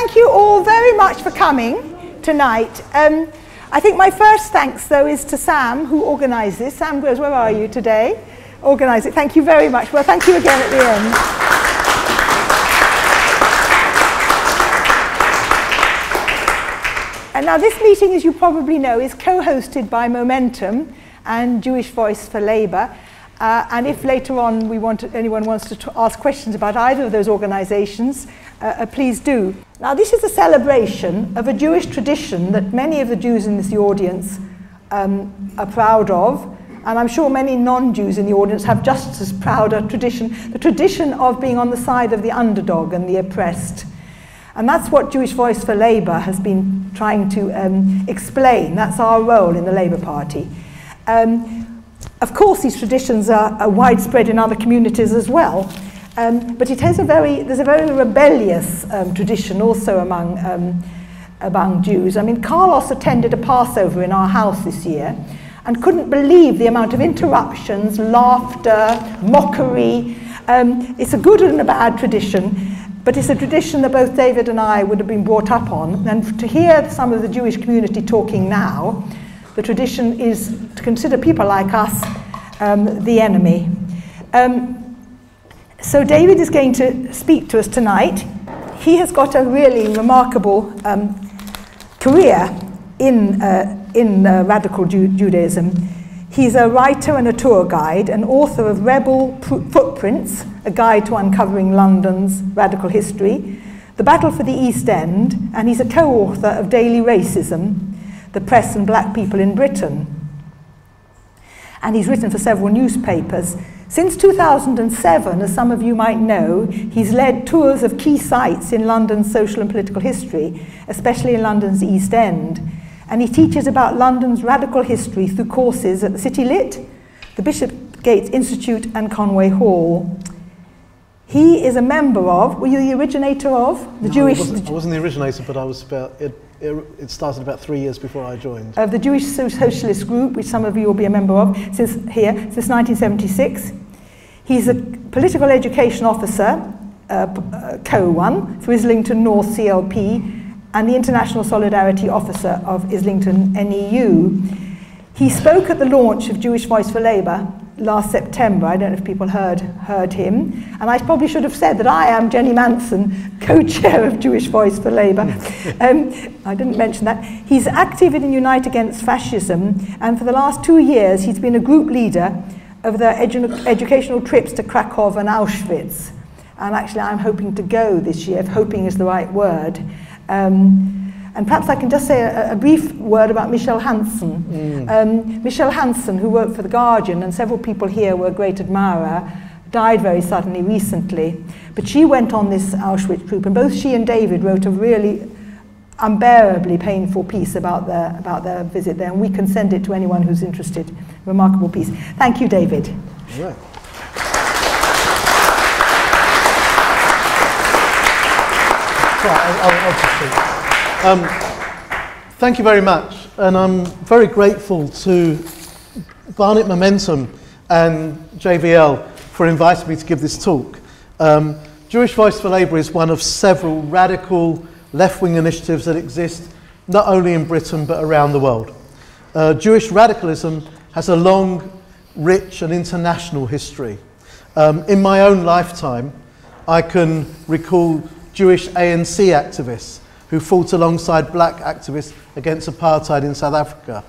thank you all very much for coming tonight. I think my first thanks, though, is to Sam, who organised this. Sam Groves, where are you today? Organised it. Thank you very much. Well, thank you again at the end. And now this meeting, as you probably know, is co-hosted by Momentum and Jewish Voice for Labour. And if later on anyone wants to ask questions about either of those organisations, please do. Now this is a celebration of a Jewish tradition that many of the Jews in this audience are proud of, and I'm sure many non-Jews in the audience have just as proud a tradition, the tradition of being on the side of the underdog and the oppressed. And that's what Jewish Voice for Labour has been trying to explain. That's our role in the Labour Party. Of course, these traditions are widespread in other communities as well, but there's a very rebellious tradition also among Jews. I mean, Carlos attended a Passover in our house this year and couldn't believe the amount of interruptions, laughter, mockery. It's a good and a bad tradition, but it's a tradition that both David and I would have been brought up on, and to hear some of the Jewish community talking now, the tradition is to consider people like us the enemy. So David is going to speak to us tonight. He has got a really remarkable career in radical Judaism. He's a writer and a tour guide, and author of Rebel Footprints, a guide to uncovering London's radical history, The Battle for the East End, and he's a co-author of Daily Racism, The Press and Black People in Britain. And he's written for several newspapers. Since 2007, as some of you might know, he's led tours of key sites in London's social and political history, especially in London's East End. And he teaches about London's radical history through courses at the City Lit, the Bishopsgate Institute and Conway Hall. He is a member of, were you the originator of? The Jewish... I wasn't the originator, but I was about... It started about 3 years before I joined. Of the Jewish Socialist Group, which some of you will be a member of, since 1976. He's a political education officer, co-one, for Islington North CLP, and the International Solidarity Officer of Islington NEU. He spoke at the launch of Jewish Voice for Labour last September. I don't know if people heard him. And I probably should have said that I am Jenny Manson, co-chair of Jewish Voice for Labour. I didn't mention that. He's active in Unite Against Fascism, and for the last 2 years he's been a group leader of the educational trips to Krakow and Auschwitz. And actually I'm hoping to go this year, if hoping is the right word. And perhaps I can just say a brief word about Michelle Hansen. Michelle Hansen, who worked for The Guardian, and several people here were a great admirer, died very suddenly recently. But she went on this Auschwitz group, and both she and David wrote a really unbearably painful piece about their visit there, and we can send it to anyone who's interested. Remarkable piece. Thank you, David. Right. I'll just speak. Thank you very much, and I'm very grateful to Barnet Momentum and JVL for inviting me to give this talk. Jewish Voice for Labour is one of several radical left-wing initiatives that exist not only in Britain but around the world. Jewish radicalism has a long, rich and international history. In my own lifetime, I can recall Jewish ANC activists who fought alongside black activists against apartheid in South Africa.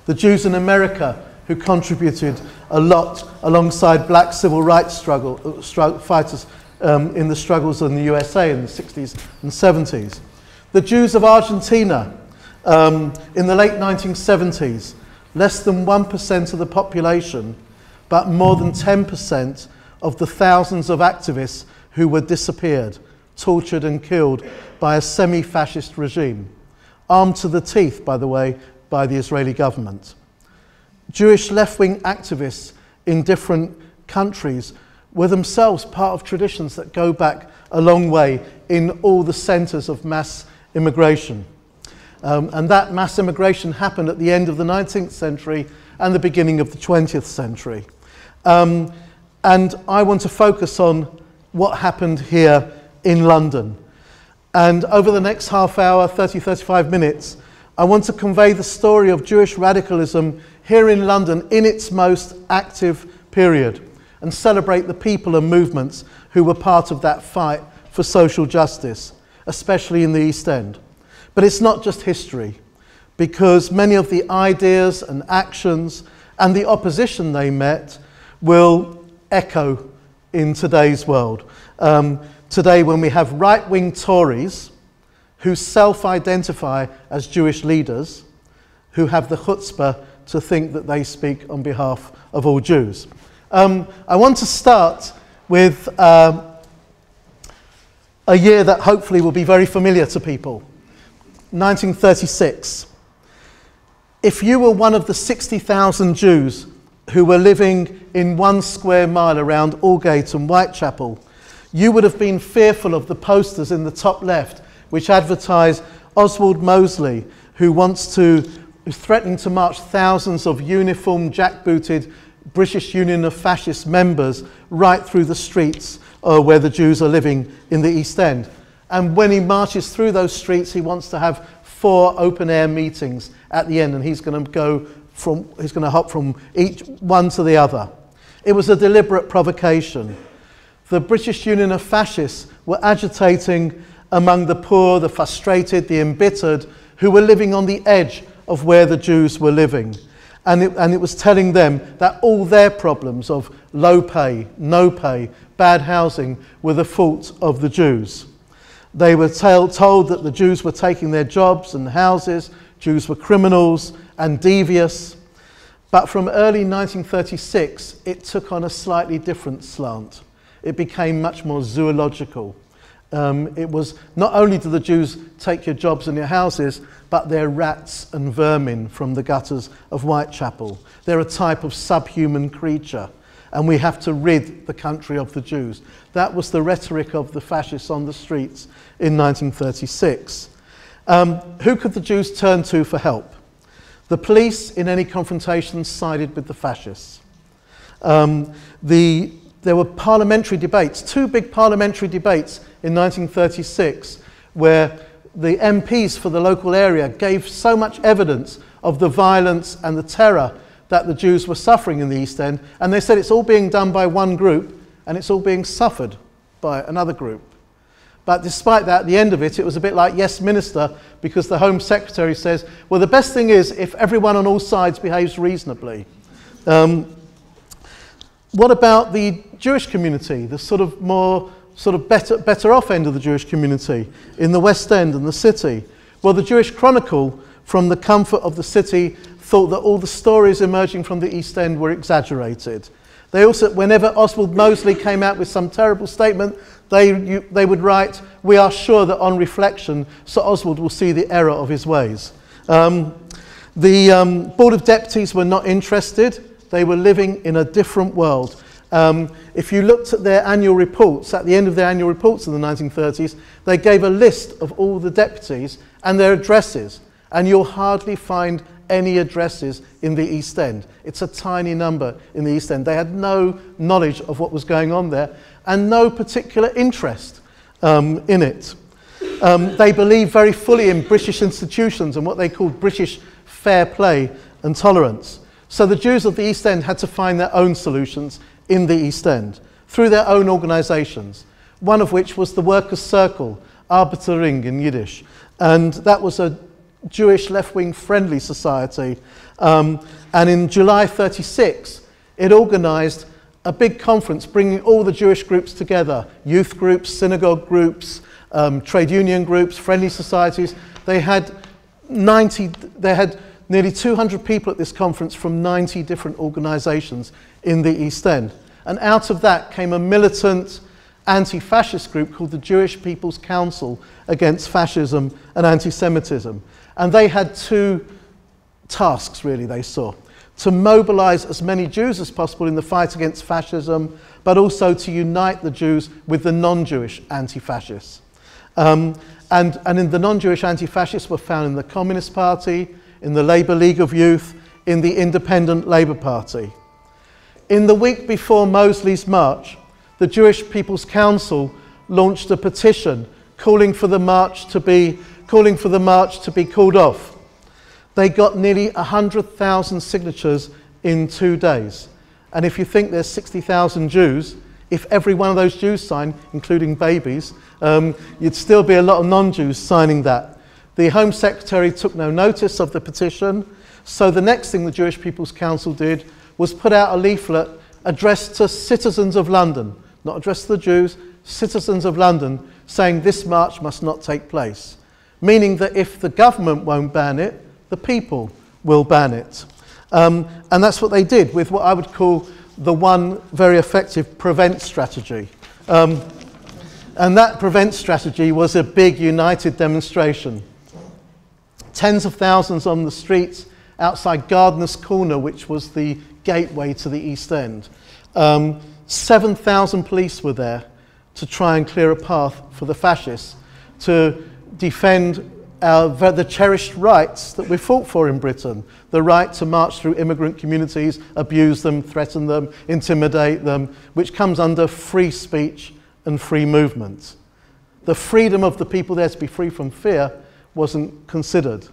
The Jews in America who contributed a lot alongside black civil rights fighters in the struggles in the USA in the 60s and 70s. The Jews of Argentina in the late 1970s, less than 1% of the population, but more than 10% of the thousands of activists who were disappeared, tortured and killed by a semi-fascist regime, armed to the teeth, by the way, by the Israeli government. Jewish left-wing activists in different countries were themselves part of traditions that go back a long way in all the centres of mass immigration. And that mass immigration happened at the end of the 19th century and the beginning of the 20th century. And I want to focus on what happened here in London. And over the next half hour, 35 minutes, I want to convey the story of Jewish radicalism here in London in its most active period and celebrate the people and movements who were part of that fight for social justice, especially in the East End. But it's not just history, because many of the ideas and actions and the opposition they met will echo in today's world. Today, when we have right-wing Tories who self-identify as Jewish leaders, who have the chutzpah to think that they speak on behalf of all Jews. I want to start with a year that hopefully will be very familiar to people, 1936. If you were one of the 60,000 Jews who were living in 1 square mile around Aldgate and Whitechapel, you would have been fearful of the posters in the top left which advertise Oswald Mosley, who's threatening to march thousands of uniformed, jackbooted British Union of Fascist members right through the streets where the Jews are living in the East End. And when he marches through those streets, he wants to have 4 open-air meetings at the end, and he's going to hop from each one to the other. It was a deliberate provocation. The British Union of Fascists were agitating among the poor, the frustrated, the embittered, who were living on the edge of where the Jews were living. And it was telling them that all their problems of low pay, no pay, bad housing were the fault of the Jews. They were told that the Jews were taking their jobs and houses, Jews were criminals and devious. But from early 1936, it took on a slightly different slant. It became much more zoological. It was not only do the Jews take your jobs and your houses, but they're rats and vermin from the gutters of Whitechapel. They're a type of subhuman creature, and we have to rid the country of the Jews. That was the rhetoric of the fascists on the streets in 1936. Who could the Jews turn to for help? The police, in any confrontation, sided with the fascists. There were parliamentary debates, 2 big parliamentary debates in 1936, where the MPs for the local area gave so much evidence of the violence and the terror that the Jews were suffering in the East End, and they said it's all being done by one group and it's all being suffered by another group. But despite that, at the end of it, it was a bit like Yes Minister, because the Home Secretary says, well, the best thing is if everyone on all sides behaves reasonably. What about the Jewish community, the better off end of the Jewish community in the West End and the city? Well, the Jewish Chronicle, from the comfort of the city, thought that all the stories emerging from the East End were exaggerated. They also, whenever Oswald Mosley came out with some terrible statement, they would write, "We are sure that on reflection, Sir Oswald will see the error of his ways." The Board of Deputies were not interested. They were living in a different world. If you looked at their annual reports, at the end of their annual reports in the 1930s, they gave a list of all the deputies and their addresses, and you'll hardly find any addresses in the East End. It's a tiny number in the East End. They had no knowledge of what was going on there and no particular interest in it. They believed very fully in British institutions and what they called British fair play and tolerance. So the Jews of the East End had to find their own solutions in the East End through their own organisations, one of which was the Workers' Circle, Arbeiterring in Yiddish, and that was a Jewish left-wing friendly society. And in July 36, it organised a big conference bringing all the Jewish groups together, youth groups, synagogue groups, trade union groups, friendly societies. They had nearly 200 people at this conference from 90 different organisations in the East End. And out of that came a militant anti-fascist group called the Jewish People's Council Against Fascism and Anti-Semitism. And they had 2 tasks, really, they saw. To mobilise as many Jews as possible in the fight against fascism, but also to unite the Jews with the non-Jewish anti-fascists. And in the non-Jewish anti-fascists were found in the Communist Party, in the Labour League of Youth, in the Independent Labour Party. In the week before Mosley's march, the Jewish People's Council launched a petition calling for the march to be called off. They got nearly 100,000 signatures in 2 days. And if you think there's 60,000 Jews, if every one of those Jews signed, including babies, you'd still be a lot of non-Jews signing that. The Home Secretary took no notice of the petition, so the next thing the Jewish People's Council did was put out a leaflet addressed to citizens of London, not addressed to the Jews, citizens of London, saying this march must not take place. Meaning that if the government won't ban it, the people will ban it. And that's what they did with what I would call the one very effective prevent strategy. And that prevent strategy was a big united demonstration. Tens of thousands on the streets outside Gardener's Corner, which was the gateway to the East End. 7,000 police were there to try and clear a path for the fascists to defend the cherished rights that we fought for in Britain. The right to march through immigrant communities, abuse them, threaten them, intimidate them, which comes under free speech and free movement. The freedom of the people there to be free from fear wasn't considered.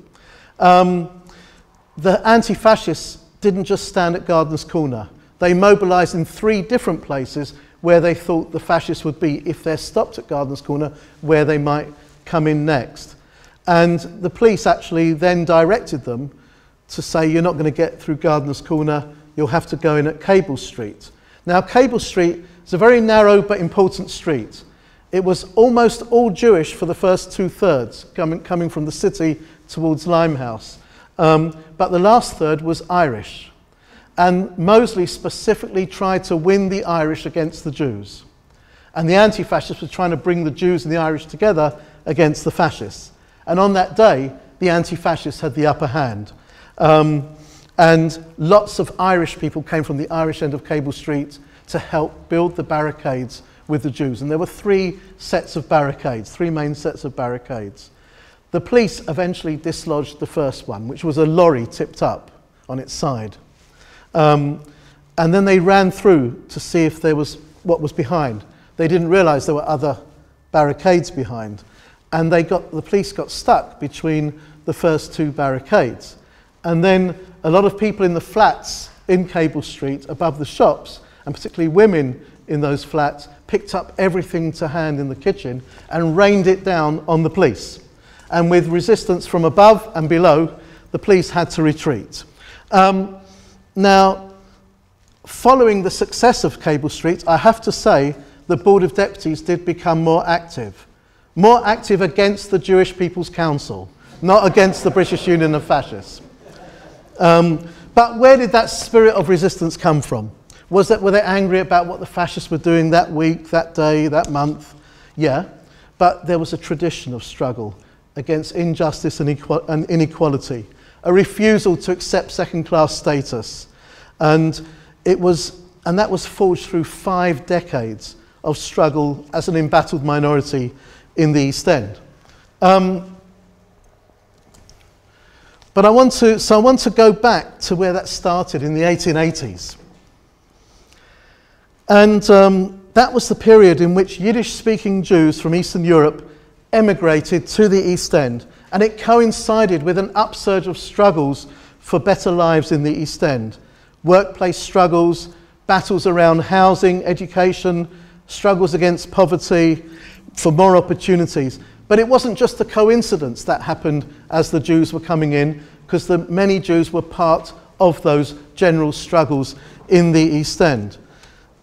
The anti-fascists didn't just stand at Gardener's Corner. They mobilised in 3 different places where they thought the fascists would be if they're stopped at Gardener's Corner, where they might come in next. And the police actually then directed them to say, you're not going to get through Gardener's Corner, you'll have to go in at Cable Street. Now, Cable Street is a very narrow but important street. It was almost all Jewish for the first 2/3, coming from the city towards Limehouse. But the last third was Irish. And Mosley specifically tried to win the Irish against the Jews. And the anti-fascists were trying to bring the Jews and the Irish together against the fascists. And on that day, the anti-fascists had the upper hand. And lots of Irish people came from the Irish end of Cable Street to help build the barricades with the Jews. And there were 3 sets of barricades, 3 main sets of barricades. The police eventually dislodged the first one, which was a lorry tipped up on its side. And then they ran through to see if there was what was behind. They didn't realise there were other barricades behind. And the police got stuck between the first 2 barricades. And then a lot of people in the flats in Cable Street above the shops, and particularly women in those flats, picked up everything to hand in the kitchen and rained it down on the police. And with resistance from above and below, the police had to retreat. Now, following the success of Cable Street, I have to say the Board of Deputies did become more active against the Jewish People's Council, not against the British Union of Fascists. But where did that spirit of resistance come from? Were they angry about what the fascists were doing that week, that day, that month? Yeah, but there was a tradition of struggle against injustice and inequality, a refusal to accept second-class status. And that was forged through 5 decades of struggle as an embattled minority in the East End. But I want to go back to where that started in the 1880s. And that was the period in which Yiddish-speaking Jews from Eastern Europe emigrated to the East End, and it coincided with an upsurge of struggles for better lives in the East End. Workplace struggles, battles around housing, education, struggles against poverty, for more opportunities. But it wasn't just a coincidence that happened as the Jews were coming in, because many Jews were part of those general struggles in the East End.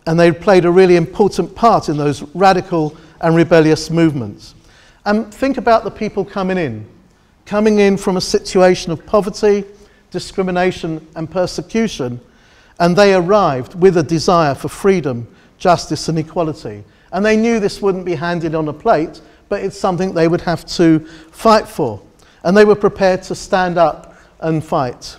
And they played a really important part in those radical and rebellious movements. And think about the people coming in from a situation of poverty, discrimination and persecution, and they arrived with a desire for freedom, justice and equality. And they knew this wouldn't be handed on a plate, but it's something they would have to fight for. And they were prepared to stand up and fight.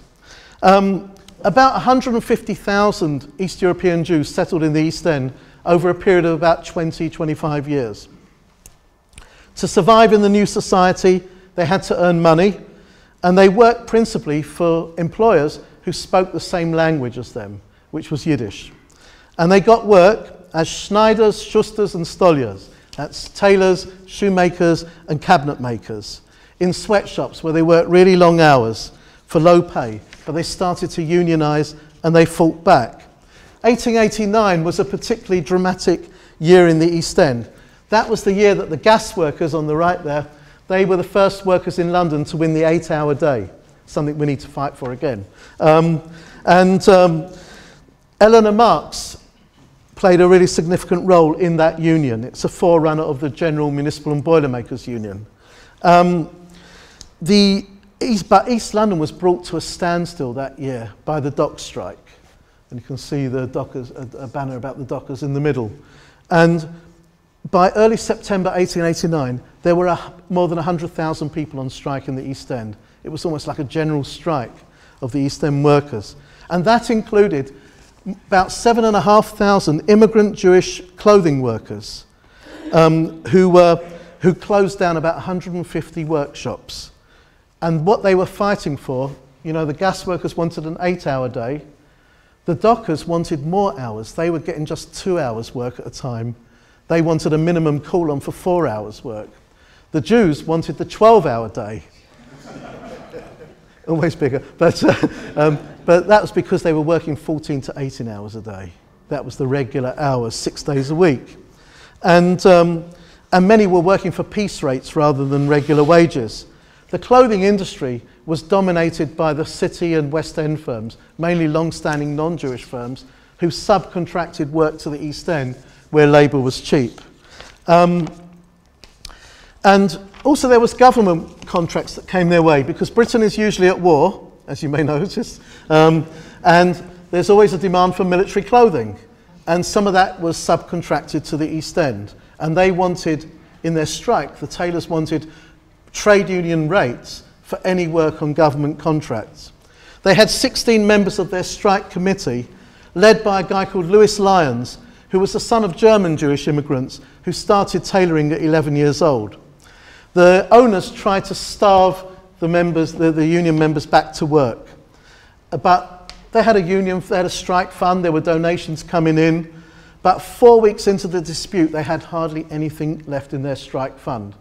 About 150,000 East European Jews settled in the East End over a period of about 20-25 years. To survive in the new society, they had to earn money, and they worked principally for employers who spoke the same language as them, which was Yiddish. And they got work as Schneiders, Schusters and Stolliers. That's tailors, shoemakers and cabinet makers. In sweatshops where they worked really long hours for low pay, but they started to unionise and they fought back. 1889 was a particularly dramatic year in the East End. That was the year that the gas workers on the right there, they were the first workers in London to win the 8-hour day, something we need to fight for again. Eleanor Marx played a really significant role in that union. It's a forerunner of the General Municipal and Boilermakers Union. But East London was brought to a standstill that year by the dock strike. And you can see the dockers, a banner about the dockers in the middle. And by early September 1889, there were more than 100,000 people on strike in the East End. It was almost like a general strike of the East End workers. And that included about 7,500 immigrant Jewish clothing workers who closed down about 150 workshops. And what they were fighting for, you know, the gas workers wanted an 8-hour day. The dockers wanted more hours. They were getting just 2 hours work at a time. They wanted a minimum call-on for 4 hours work. The Jews wanted the 12-hour day. Always bigger. But that was because they were working 14 to 18 hours a day. That was the regular hours, 6 days a week. And many were working for piece rates rather than regular wages. The clothing industry was dominated by the City and West End firms, mainly long-standing non-Jewish firms, who subcontracted work to the East End where labour was cheap. And also there was government contracts that came their way, because Britain is usually at war, as you may notice, and there's always a demand for military clothing. And some of that was subcontracted to the East End. And they wanted, in their strike, the tailors wanted trade union rates for any work on government contracts. They had 16 members of their strike committee, led by a guy called Louis Lyons, who was the son of German Jewish immigrants who started tailoring at 11 years old. The owners tried to starve the members, the union members, back to work. But they had a union, they had a strike fund, there were donations coming in. But 4 weeks into the dispute, they had hardly anything left in their strike fund.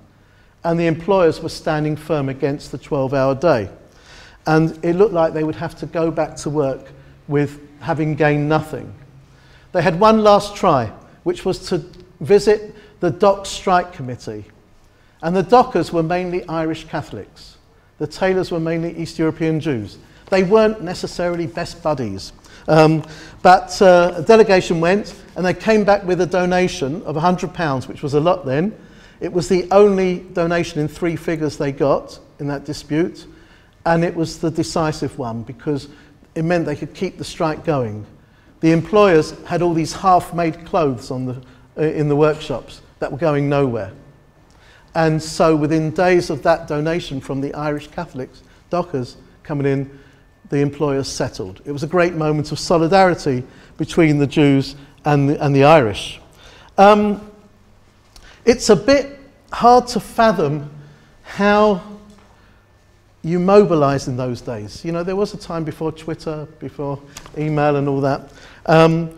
And the employers were standing firm against the 12-hour day. And it looked like they would have to go back to work with having gained nothing. They had one last try, which was to visit the dock strike committee. And the dockers were mainly Irish Catholics. The tailors were mainly East European Jews. They weren't necessarily best buddies. But a delegation went, and they came back with a donation of £100, which was a lot then. It was the only donation in 3 figures they got in that dispute, and it was the decisive one because it meant they could keep the strike going. The employers had all these half-made clothes on in the workshops that were going nowhere. And so within days of that donation from the Irish Catholics, dockers coming in, the employers settled. It was a great moment of solidarity between the Jews and the Irish. It's a bit hard to fathom how you mobilised in those days. You know, there was a time before Twitter, before email and all that. And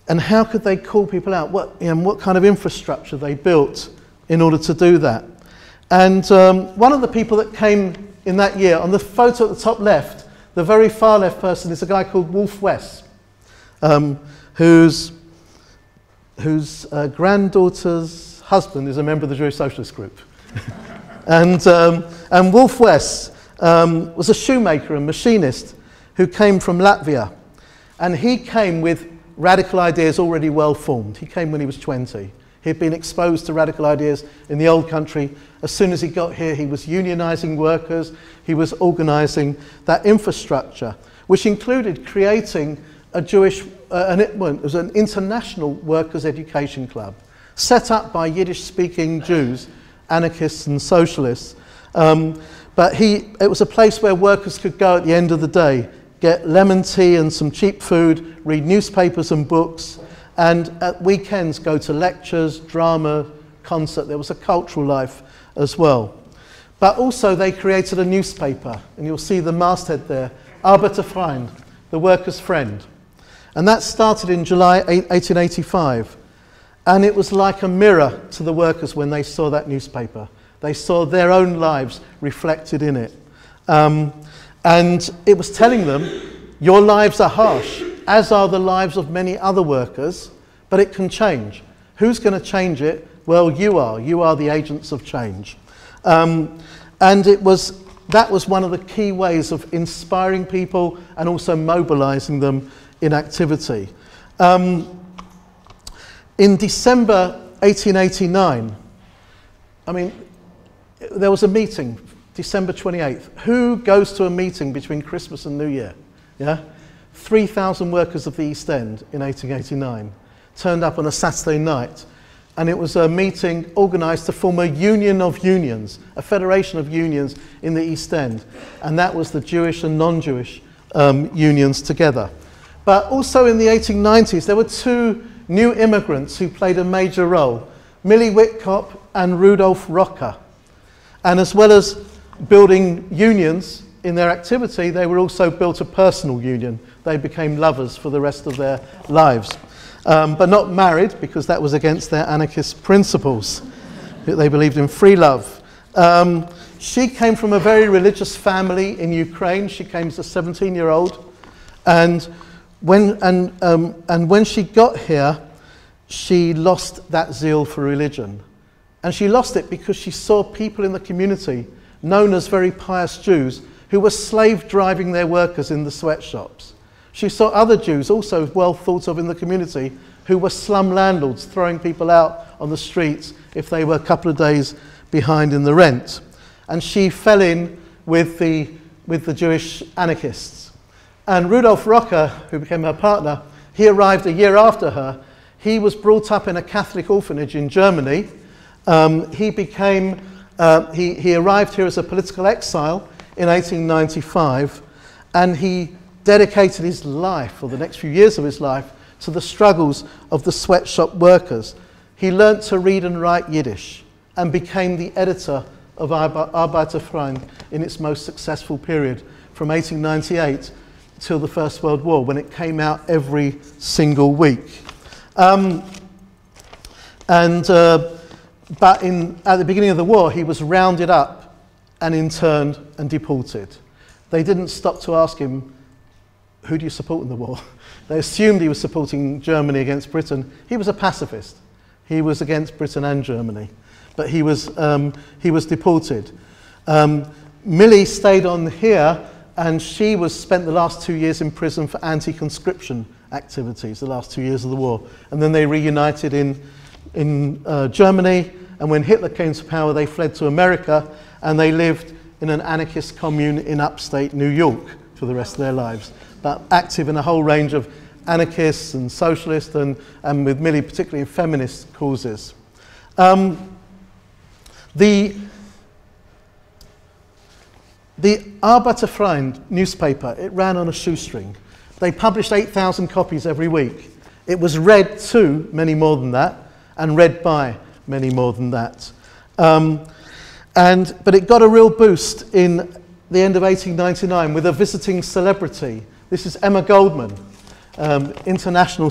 how could they call people out? What kind of infrastructure they built in order to do that? And one of the people that came in that year, on the photo at the top left, the very far left person is a guy called Wolf West, whose granddaughter's husband is a member of the Jewish Socialist Group. And Wolf West was a shoemaker and machinist who came from Latvia. And he came with radical ideas already well formed. He came when he was 20. He'd been exposed to radical ideas in the old country. As soon as he got here, he was unionising workers. He was organising that infrastructure, which included creating a Jewish, it was an international workers' education club, set up by Yiddish-speaking Jews, anarchists and socialists. But it was a place where workers could go at the end of the day, get lemon tea and some cheap food, read newspapers and books, and at weekends go to lectures, drama, concert. There was a cultural life as well. But also they created a newspaper, and you'll see the masthead there, Arbeiterfreund, the workers' friend. And that started in July 1885. And it was like a mirror to the workers when they saw that newspaper. They saw their own lives reflected in it. And it was telling them, your lives are harsh, as are the lives of many other workers, but it can change. Who's going to change it? Well, you are. You are the agents of change. And that was one of the key ways of inspiring people and also mobilizing them in activity. In December 1889, I mean, there was a meeting, December 28th. Who goes to a meeting between Christmas and New Year? Yeah? 3,000 workers of the East End in 1889 turned up on a Saturday night, and it was a meeting organised to form a union of unions, a federation of unions in the East End, and that was the Jewish and non-Jewish unions together. But also in the 1890s, there were two new immigrants who played a major role, Millie and Rudolf Rocker. And as well as building unions in their activity, they were also built a personal union. They became lovers for the rest of their lives. But not married, because that was against their anarchist principles. They believed in free love. She came from a very religious family in Ukraine. She came as a 17-year-old. And when she got here, she lost that zeal for religion. And she lost it because she saw people in the community, known as very pious Jews, who were slave driving their workers in the sweatshops. She saw other Jews, also well thought of in the community, who were slum landlords, throwing people out on the streets if they were a couple of days behind in the rent. And she fell in with the Jewish anarchists. And Rudolf Rocker, who became her partner, he arrived a year after her. He was brought up in a Catholic orphanage in Germany. He arrived here as a political exile in 1895, and he dedicated his life, or the next few years of his life, to the struggles of the sweatshop workers. He learnt to read and write Yiddish and became the editor of Arbeiterfreund in its most successful period, from 1898 till the First World War, when it came out every single week. But at the beginning of the war, he was rounded up and interned and deported. They didn't stop to ask him, who do you support in the war? They assumed he was supporting Germany against Britain. He was a pacifist. He was against Britain and Germany, but he was deported. Millie stayed on here, and she spent the last 2 years in prison for anti-conscription activities, the last 2 years of the war. And then they reunited in Germany, and when Hitler came to power, they fled to America, and they lived in an anarchist commune in upstate New York for the rest of their lives, but active in a whole range of anarchists and socialists, and with Millie particularly in feminist causes. The Arbeiterfreund newspaper, it ran on a shoestring. They published 8,000 copies every week. It was read to many more than that, and read by many more than that. But it got a real boost in the end of 1899 with a visiting celebrity. This is Emma Goldman, international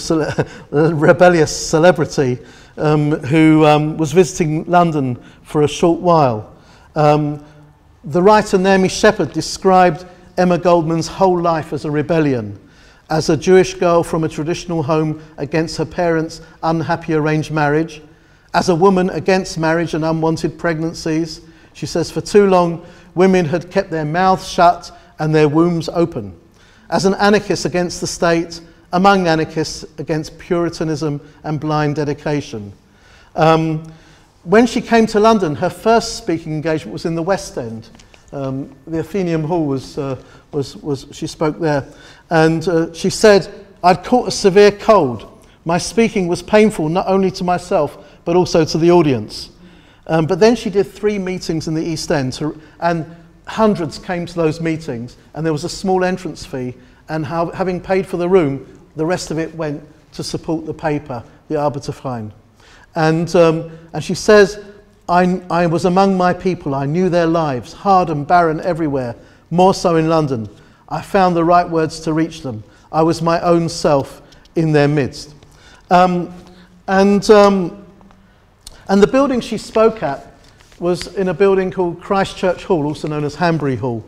rebellious celebrity, who was visiting London for a short while. The writer Naomi Shepherd described Emma Goldman's whole life as a rebellion, as a Jewish girl from a traditional home against her parents' unhappy arranged marriage, as a woman against marriage and unwanted pregnancies. She says, for too long, women had kept their mouths shut and their wombs open. As an anarchist against the state, among anarchists against Puritanism and blind dedication. When she came to London, her first speaking engagement was in the West End. The Athenaeum Hall she spoke there. And she said, I'd caught a severe cold. My speaking was painful not only to myself, but also to the audience. But then she did 3 meetings in the East End, and hundreds came to those meetings, and there was a small entrance fee, and having paid for the room, the rest of it went to support the paper, the Arbeiterfreund. And she says, I was among my people, I knew their lives, hard and barren everywhere, more so in London. I found the right words to reach them. I was my own self in their midst. And And the building she spoke at was in a building called Christchurch Hall, also known as Hanbury Hall.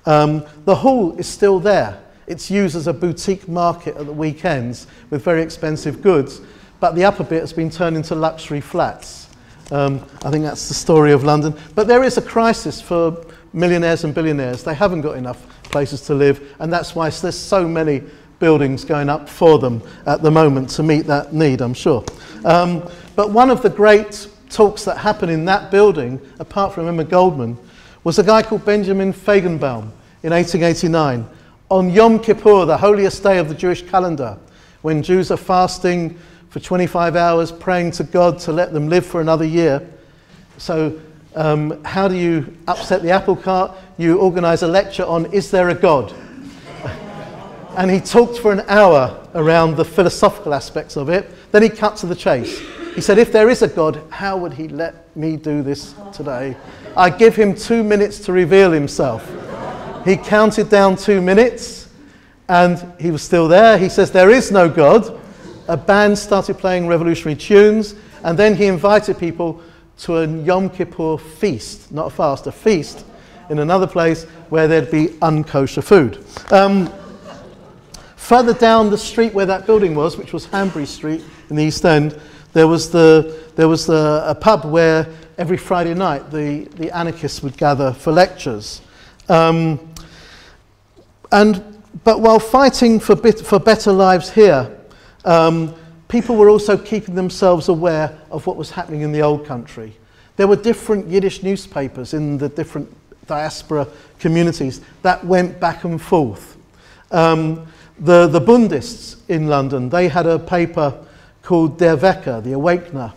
The hall is still there. It's used as a boutique market at the weekends with very expensive goods, but the upper bit has been turned into luxury flats. I think that's the story of London. But there is a crisis for millionaires and billionaires. They haven't got enough places to live, and that's why there's so many buildings going up for them at the moment to meet that need, I'm sure. But one of the great talks that happened in that building, apart from Emma Goldman, was a guy called Benjamin Feigenbaum in 1889 on Yom Kippur, the holiest day of the Jewish calendar, when Jews are fasting for 25 hours, praying to God to let them live for another year. So how do you upset the apple cart? You organise a lecture on, is there a God? And he talked for an hour around the philosophical aspects of it. Then he cut to the chase. He said, if there is a God, how would he let me do this today? I give him 2 minutes to reveal himself. He counted down 2 minutes, and he was still there. He says, there is no God. A band started playing revolutionary tunes, and then he invited people to a Yom Kippur feast, not a fast, a feast, in another place where there'd be unkosher food. Further down the street where that building was, which was Hanbury Street in the East End, there was a pub where every Friday night the anarchists would gather for lectures. But while fighting for better lives here, people were also keeping themselves aware of what was happening in the old country. There were different Yiddish newspapers in the different diaspora communities that went back and forth. The Bundists in London, they had a paper called Der Wecker, the Awakener,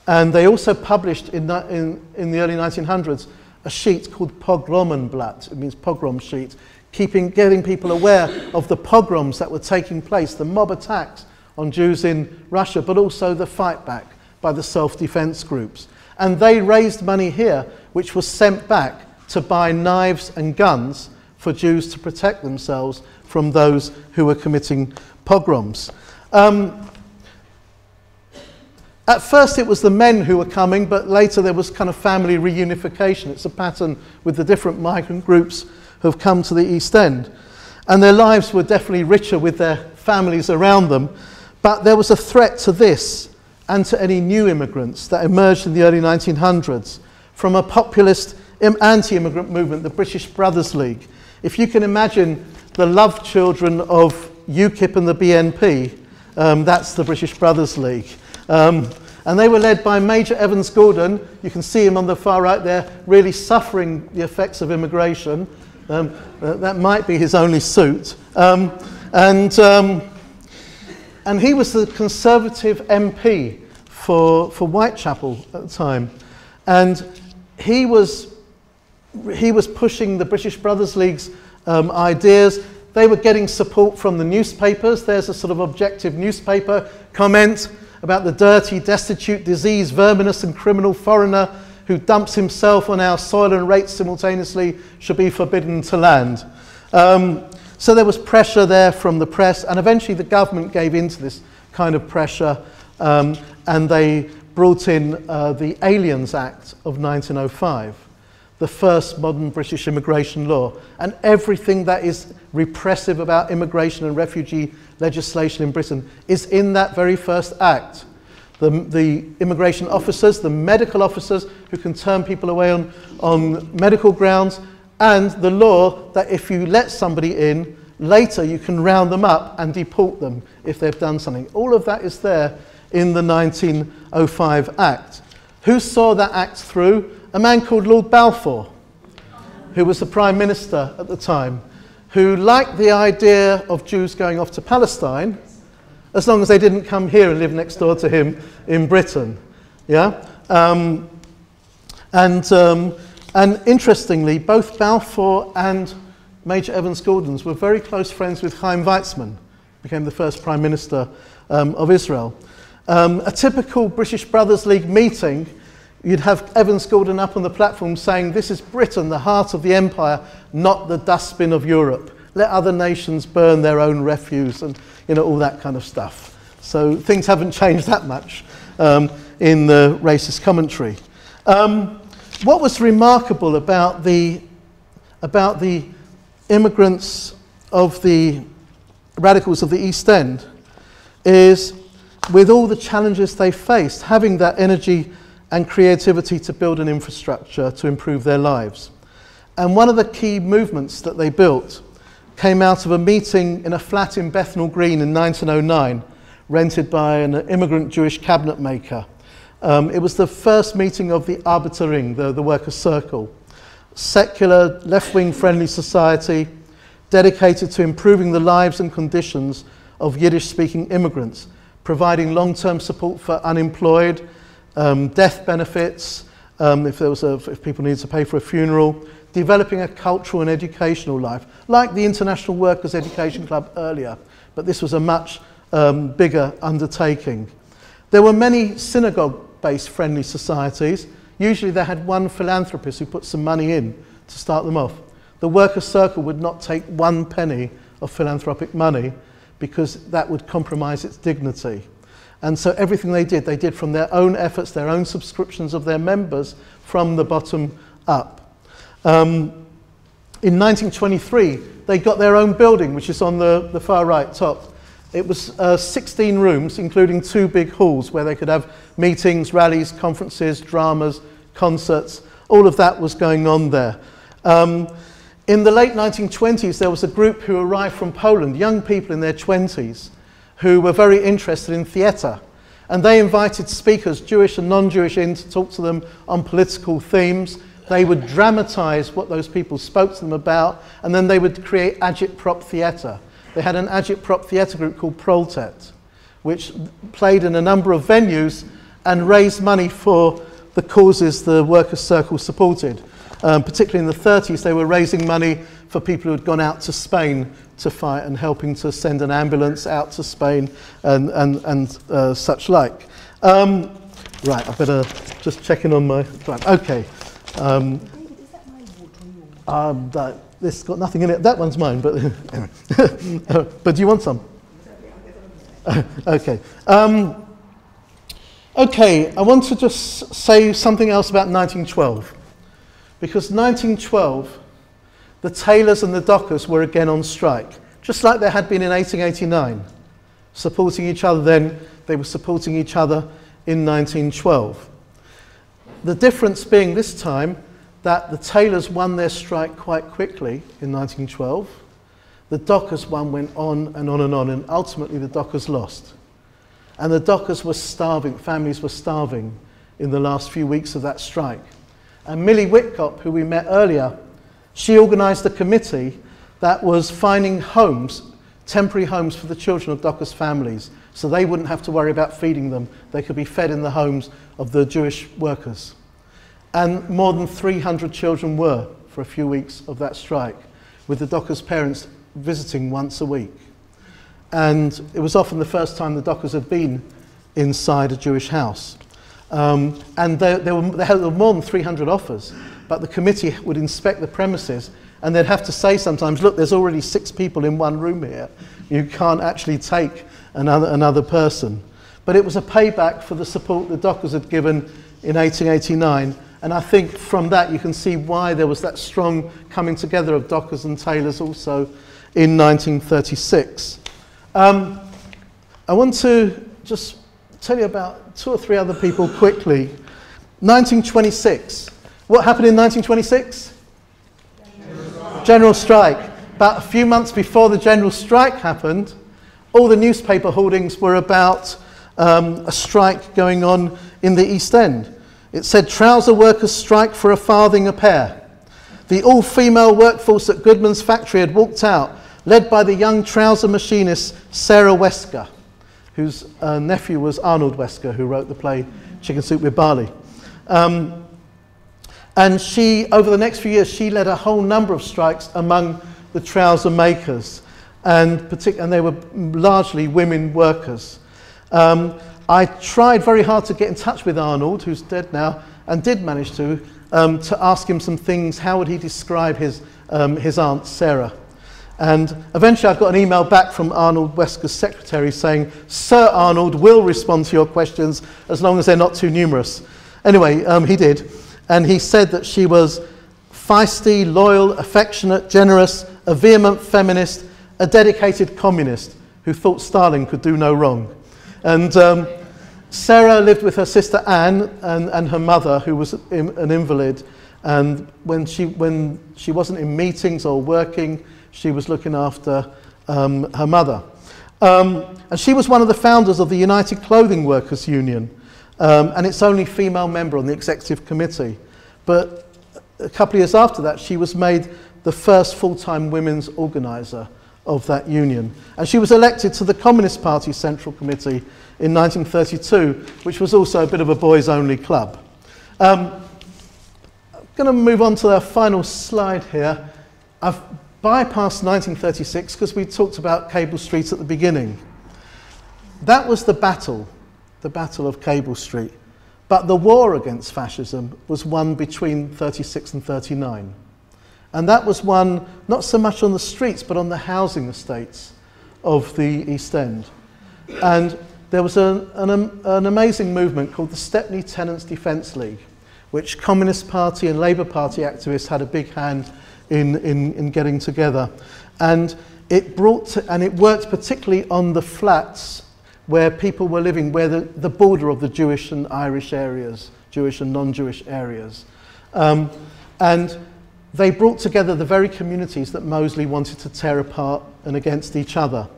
and they also published in the early 1900s a sheet called Pogromenblatt, it means pogrom sheet, getting people aware of the pogroms that were taking place, the mob attacks on Jews in Russia, but also the fight back by the self-defense groups. And they raised money here, which was sent back to buy knives and guns for Jews to protect themselves from those who were committing pogroms. At first it was the men who were coming, but later there was kind of family reunification. It's a pattern with the different migrant groups who have come to the East End. And their lives were definitely richer with their families around them. But there was a threat to this and to any new immigrants that emerged in the early 1900s from a populist anti-immigrant movement, the British Brothers League. If you can imagine the love children of UKIP and the BNP, that's the British Brothers League. And they were led by Major Evans Gordon. You can see him on the far right there, really suffering the effects of immigration. That might be his only suit. And he was the Conservative MP for Whitechapel at the time. And he was pushing the British Brothers League's ideas. They were getting support from the newspapers. There's a sort of objective newspaper comment about the dirty, destitute, diseased, verminous and criminal foreigner who dumps himself on our soil and rates simultaneously should be forbidden to land. So there was pressure there from the press, and eventually the government gave in to this kind of pressure, and they brought in the Aliens Act of 1905, the first modern British immigration law. And everything that is repressive about immigration and refugee legislation in Britain is in that very first act. The immigration officers, the medical officers who can turn people away on medical grounds, and the law that if you let somebody in, later you can round them up and deport them if they've done something. All of that is there in the 1905 Act. Who saw that act through? A man called Lord Balfour, who was the Prime Minister at the time, who liked the idea of Jews going off to Palestine, as long as they didn't come here and live next door to him in Britain. Yeah? And interestingly, both Balfour and Major Evans Gordon were very close friends with Chaim Weizmann, became the first Prime Minister of Israel. A typical British Brothers League meeting, you'd have Evans Gordon up on the platform saying, this is Britain, the heart of the empire, not the dustbin of Europe. Let other nations burn their own refuse and all that kind of stuff. So things haven't changed that much. in the racist commentary. What was remarkable about the immigrants of the radicals of the East End is, with all the challenges they faced, having that energy and creativity to build an infrastructure to improve their lives. And one of the key movements that they built came out of a meeting in a flat in Bethnal Green in 1909, rented by an immigrant Jewish cabinet maker. It was the first meeting of the Arbeiterring, the workers' circle. Secular, left-wing friendly society dedicated to improving the lives and conditions of Yiddish-speaking immigrants, providing long-term support for unemployed, death benefits, if people needed to pay for a funeral, developing a cultural and educational life, like the International Workers' Education Club earlier, but this was a much bigger undertaking. There were many synagogue-based friendly societies. Usually they had one philanthropist who put some money in to start them off. The Workers' Circle would not take 1 penny of philanthropic money because that would compromise its dignity. And so everything they did from their own efforts, their own subscriptions of their members, from the bottom up. In 1923, they got their own building, which is on the far right top. It was 16 rooms, including 2 big halls where they could have meetings, rallies, conferences, dramas, concerts. All of that was going on there. In the late 1920s, there was a group who arrived from Poland, young people in their 20s, who were very interested in theatre. And they invited speakers, Jewish and non-Jewish, in to talk to them on political themes. They would dramatise what those people spoke to them about, and then they would create agitprop theatre. They had an agitprop theatre group called Proltet, which played in a number of venues and raised money for the causes the Workers' Circle supported. Particularly in the 30s, they were raising money for people who had gone out to Spain to fight and helping to send an ambulance out to Spain and such like. Right, I better just check in on my time. Okay. This got nothing in it. That one's mine, but anyway. But do you want some? Okay. Okay, I want to just say something else about 1912. Because 1912, the tailors and the dockers were again on strike, just like they had been in 1889. Supporting each other then, they were supporting each other in 1912. The difference being this time that the tailors won their strike quite quickly in 1912. The dockers one went on and on and on, and ultimately the dockers lost. And the dockers were starving, families were starving in the last few weeks of that strike. And Millie Whitcop, who we met earlier, she organised a committee that was finding homes, temporary homes for the children of dockers' families, so they wouldn't have to worry about feeding them. They could be fed in the homes of the Jewish workers. And more than 300 children were for a few weeks of that strike, with the dockers' parents visiting once a week. And it was often the first time the dockers had been inside a Jewish house. And there were more than 300 offers, but the committee would inspect the premises and they'd have to say sometimes, look, there's already 6 people in one room here. You can't actually take another person. But it was a payback for the support the dockers had given in 1889. And I think from that you can see why there was that strong coming together of dockers and tailors also in 1936. I want to just tell you about 2 or 3 other people quickly. 1926. What happened in 1926? General strike. About a few months before the general strike happened, all the newspaper hoardings were about a strike going on in the East End. It said, trouser workers strike for a farthing a pair. The all-female workforce at Goldman's factory had walked out, led by the young trouser machinist Sarah Wesker, whose nephew was Arnold Wesker, who wrote the play Chicken Soup with Barley. And she, over the next few years, she led a whole number of strikes among the trouser makers, and they were largely women workers. I tried very hard to get in touch with Arnold, who's dead now, and did manage to ask him some things. How would he describe his aunt Sarah? And eventually I got an email back from Arnold Wesker's secretary saying, Sir Arnold will respond to your questions as long as they're not too numerous. Anyway, he did. And he said that she was feisty, loyal, affectionate, generous, a vehement feminist, a dedicated communist who thought Stalin could do no wrong. And Sarah lived with her sister Anne and her mother, who was an invalid. And when she wasn't in meetings or working, she was looking after her mother. And she was one of the founders of the United Clothing Workers Union, and its only female member on the executive committee. But a couple of years after that, she was made the first full-time women's organiser of that union. And she was elected to the Communist Party Central Committee in 1932, which was also a bit of a boys-only club. I'm going to move on to our final slide here. I've bypassed 1936 because we talked about Cable Street at the beginning. That was the battle of Cable Street. But the war against fascism was won between 36 and 39. And that was won not so much on the streets, but on the housing estates of the East End. And there was an amazing movement called the Stepney Tenants Defence League, which Communist Party and Labour Party activists had a big hand in getting together. And it worked particularly on the flats where people were living, where the border of the Jewish and Irish areas, Jewish and non-Jewish areas. And they brought together the very communities that Mosley wanted to tear apart and against each other.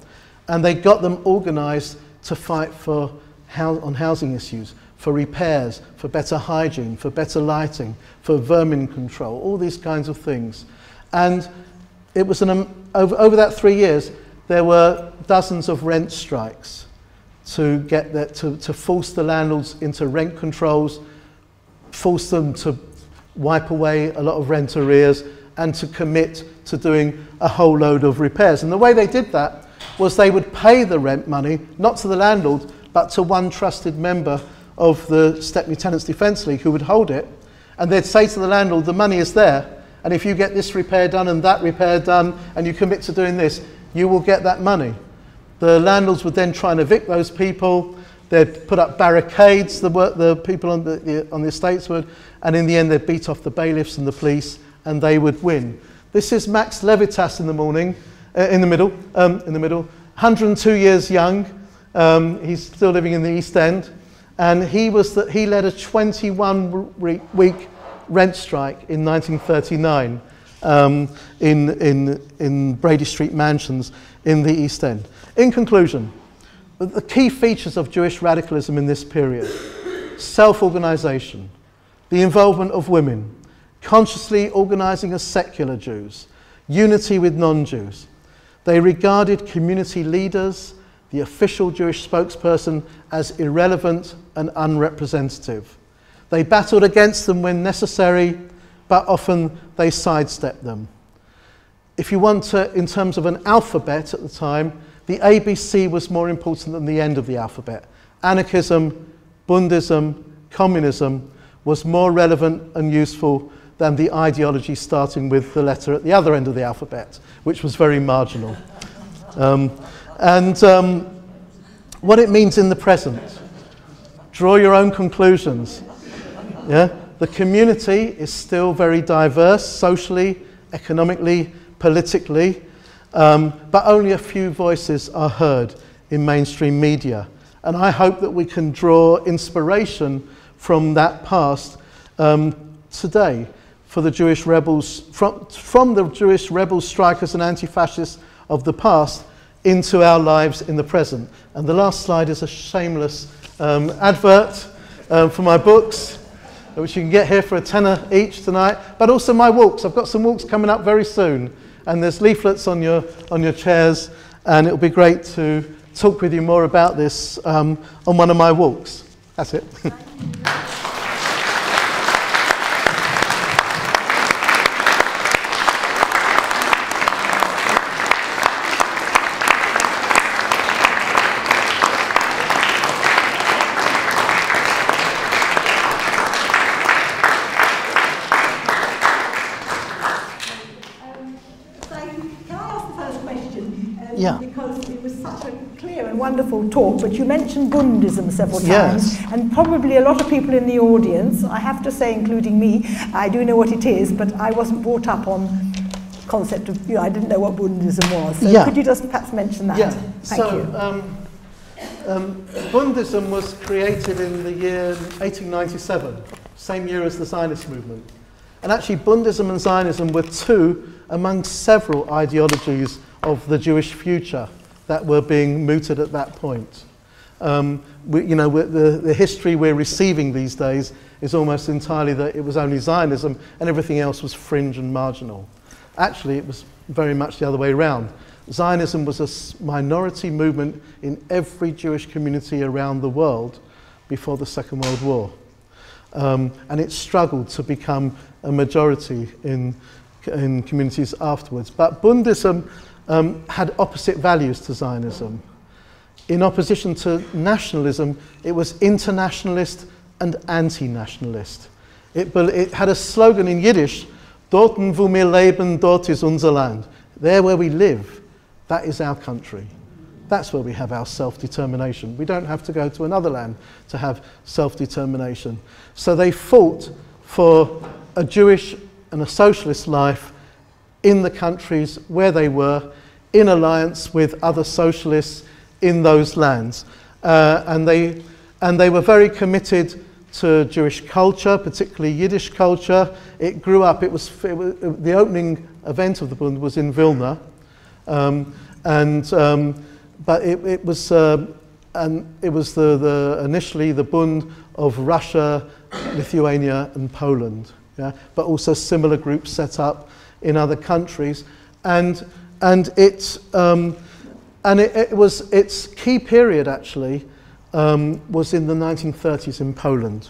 And they got them organised to fight on housing issues, for repairs, for better hygiene, for better lighting, for vermin control, all these kinds of things. And it was over that 3 years, there were dozens of rent strikes to get that, to force the landlords into rent controls, force them to wipe away a lot of rent arrears, and to commit to doing a whole load of repairs. And the way they did that was they would pay the rent money, not to the landlord, but to one trusted member of the Stepney Tenants Defence League who would hold it. And they'd say to the landlord, the money is there, and if you get this repair done and that repair done, and you commit to doing this, you will get that money. The landlords would then try and evict those people. They'd put up barricades, the people on the estates would, and in the end they'd beat off the bailiffs and the police, and they would win. This is Max Levitas in the middle, 102 years young. He's still living in the East End, and he led a 21-week rent strike in 1939 in Brady Street mansions in the East End. In conclusion, the key features of Jewish radicalism in this period: self-organisation, the involvement of women, consciously organising as secular Jews, unity with non-Jews. They regarded community leaders, the official Jewish spokesperson, as irrelevant and unrepresentative. They battled against them when necessary, but often they sidestepped them. If you want to, in terms of an alphabet at the time, the ABC was more important than the end of the alphabet. Anarchism, Bundism, communism was more relevant and useful than the ideology starting with the letter at the other end of the alphabet, which was very marginal. What it means in the present. Draw your own conclusions. Yeah? The community is still very diverse, socially, economically, politically, but only a few voices are heard in mainstream media. And I hope that we can draw inspiration from that past today for the Jewish rebels, from the Jewish rebels, strikers and anti-fascists of the past into our lives in the present. And the last slide is a shameless advert for my books, which you can get here for a tenner each tonight, but also my walks. I've got some walks coming up very soon, and there's leaflets on your chairs, and it'll be great to talk with you more about this on one of my walks. That's it. Can I ask the first because it was such a clear and wonderful talk, but you mentioned Bundism several times, and probably a lot of people in the audience, I have to say, including me, I do know what it is, but I wasn't brought up on concept of, I didn't know what Bundism was. So could you just perhaps mention that? Thank you. Bundism was created in the year 1897, same year as the Zionist movement. And actually Bundism and Zionism were two among several ideologies of the Jewish future that were being mooted at that point. The history we're receiving these days is almost entirely that it was only Zionism and everything else was fringe and marginal. Actually, it was very much the other way around. Zionism was a minority movement in every Jewish community around the world before the Second World War. And it struggled to become a majority in communities afterwards. But Bundism had opposite values to Zionism. In opposition to nationalism, it was internationalist and anti-nationalist. It had a slogan in Yiddish, "Dorten wo wir leben, dort ist unser Land." There where we live, that is our country. That's where we have our self-determination. We don't have to go to another land to have self-determination. So they fought for a Jewish and a socialist life in the countries where they were, in alliance with other socialists in those lands. And they were very committed to Jewish culture, particularly Yiddish culture. It grew up, the opening event of the Bund was in Vilna. But it was initially the Bund of Russia, Lithuania and Poland, but also similar groups set up in other countries. Its key period actually was in the 1930s in Poland,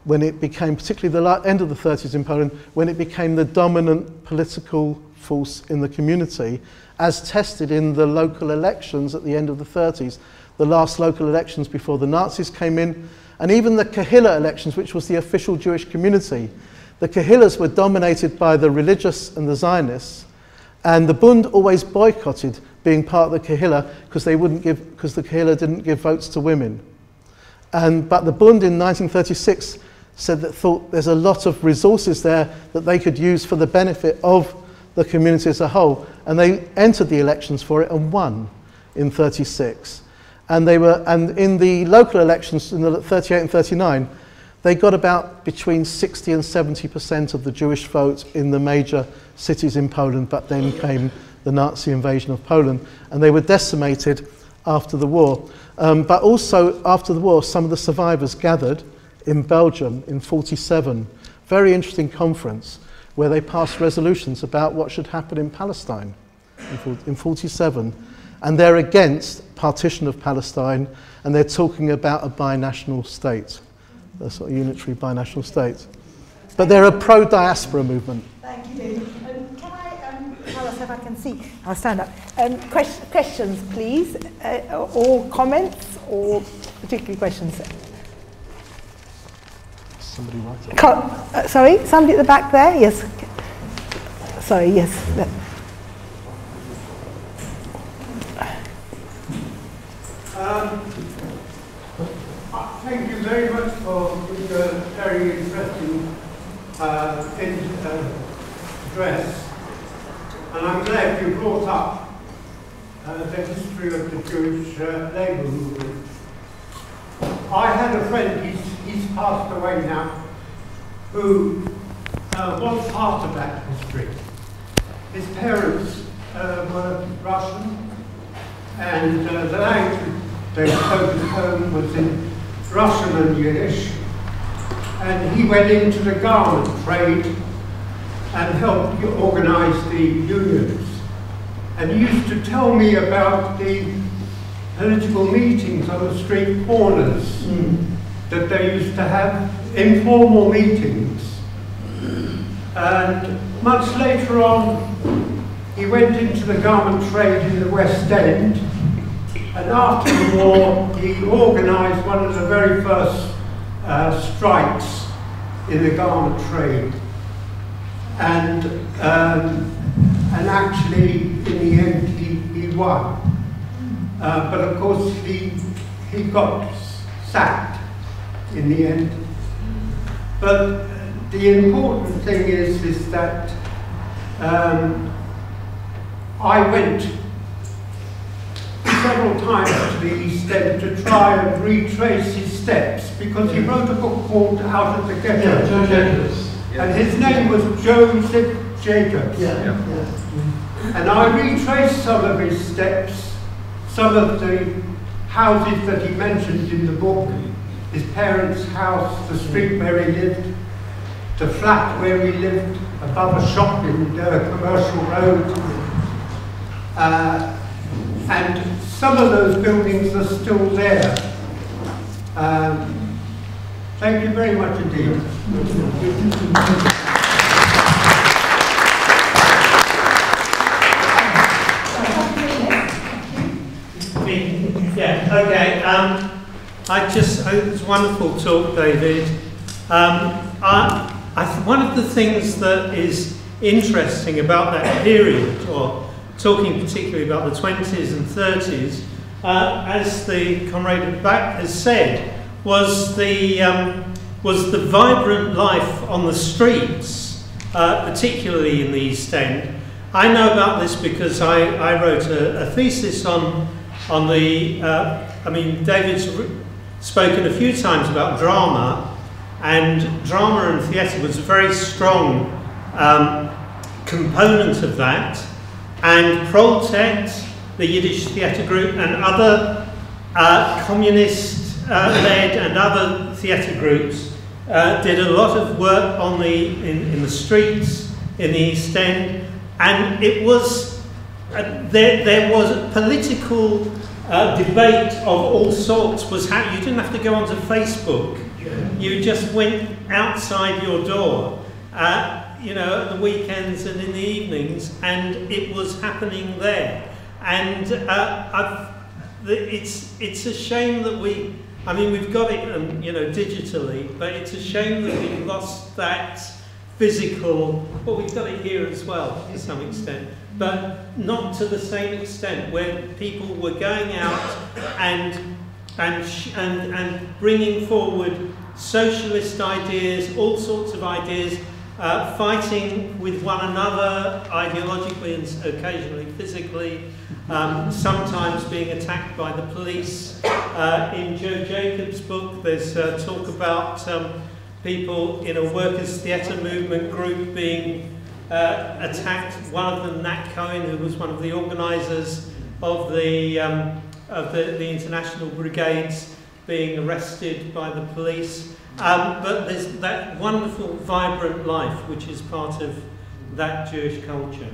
when it became, particularly the end of the 30s in Poland, when it became the dominant political force in the community, as tested in the local elections at the end of the 30s, the last local elections before the Nazis came in, and even the Kehillah elections, which was the official Jewish community. The Kehillahs were dominated by the religious and the Zionists, and the Bund always boycotted being part of the Kehillah because the Kehillah didn't give votes to women. But the Bund in 1936 thought there's a lot of resources there that they could use for the benefit of the community as a whole, and they entered the elections for it and won in 36. And in the local elections in the 38 and 39, they got about between 60 and 70% of the Jewish vote in the major cities in Poland, but then came the Nazi invasion of Poland, and they were decimated after the war. But also after the war, some of the survivors gathered in Belgium in 47. Very interesting conference where they passed resolutions about what should happen in Palestine in 47. And they're against partition of Palestine, and they're talking about a binational state, a sort of unitary binational state. But they're a pro-diaspora movement. Thank you, David. Can I, Alice, if I can see, I'll stand up. Questions, please, or comments, or particularly questions. Somebody write it. Sorry, somebody at the back there? Yes. Sorry, yes. Thank you very much for the very interesting address. And I'm glad you brought up the history of the Jewish labour movement. I had a friend, he's passed away now, who was part of that history. His parents were Russian, and the language they spoke at home was in Russian and Yiddish, and he went into the garment trade and helped organise the unions. And he used to tell me about the political meetings on the street corners, that they used to have informal meetings. And much later on, he went into the garment trade in the West End, and after the war, he organised one of the very first strikes in the garment trade. And and actually, in the end, he won. But of course, he got sacked in the end. But the important thing is that I went several times to the East End to try and retrace his steps, because he wrote a book called Out of the Ghetto. Yeah, Joe Jacobs. And his name was Joseph Jacobs. And I retraced some of his steps, some of the houses that he mentioned in the book, his parents' house, the street where he lived, the flat where he lived, above a shop in Commercial Road. And some of those buildings are still there. Thank you very much indeed. Yeah, okay. It was a wonderful talk, David. One of the things that is interesting about that period, or talking particularly about the 20s and 30s, as the comrade at the back has said, was the vibrant life on the streets, particularly in the East End. I know about this because I wrote a thesis on the. I mean, David's spoken a few times about drama, and drama and theatre was a very strong component of that. And Proltet, the Yiddish theatre group, and other communist-led and other theatre groups did a lot of work on in the streets in the East End, and it was there was a political debate of all sorts. You didn't have to go onto Facebook; you just went outside your door. You know, at the weekends and in the evenings, and it was happening there. And it's a shame that we've got it, digitally, but it's a shame that we've lost that physical. Well, we've got it here as well to some extent, but not to the same extent where people were going out and bringing forward socialist ideas, all sorts of ideas. Fighting with one another ideologically and occasionally physically, sometimes being attacked by the police. In Joe Jacobs' book, there's talk about people in a workers' theatre movement group being attacked. One of them, Nat Cohen, who was one of the organisers of the international brigades, being arrested by the police. But there's that wonderful, vibrant life, which is part of that Jewish culture.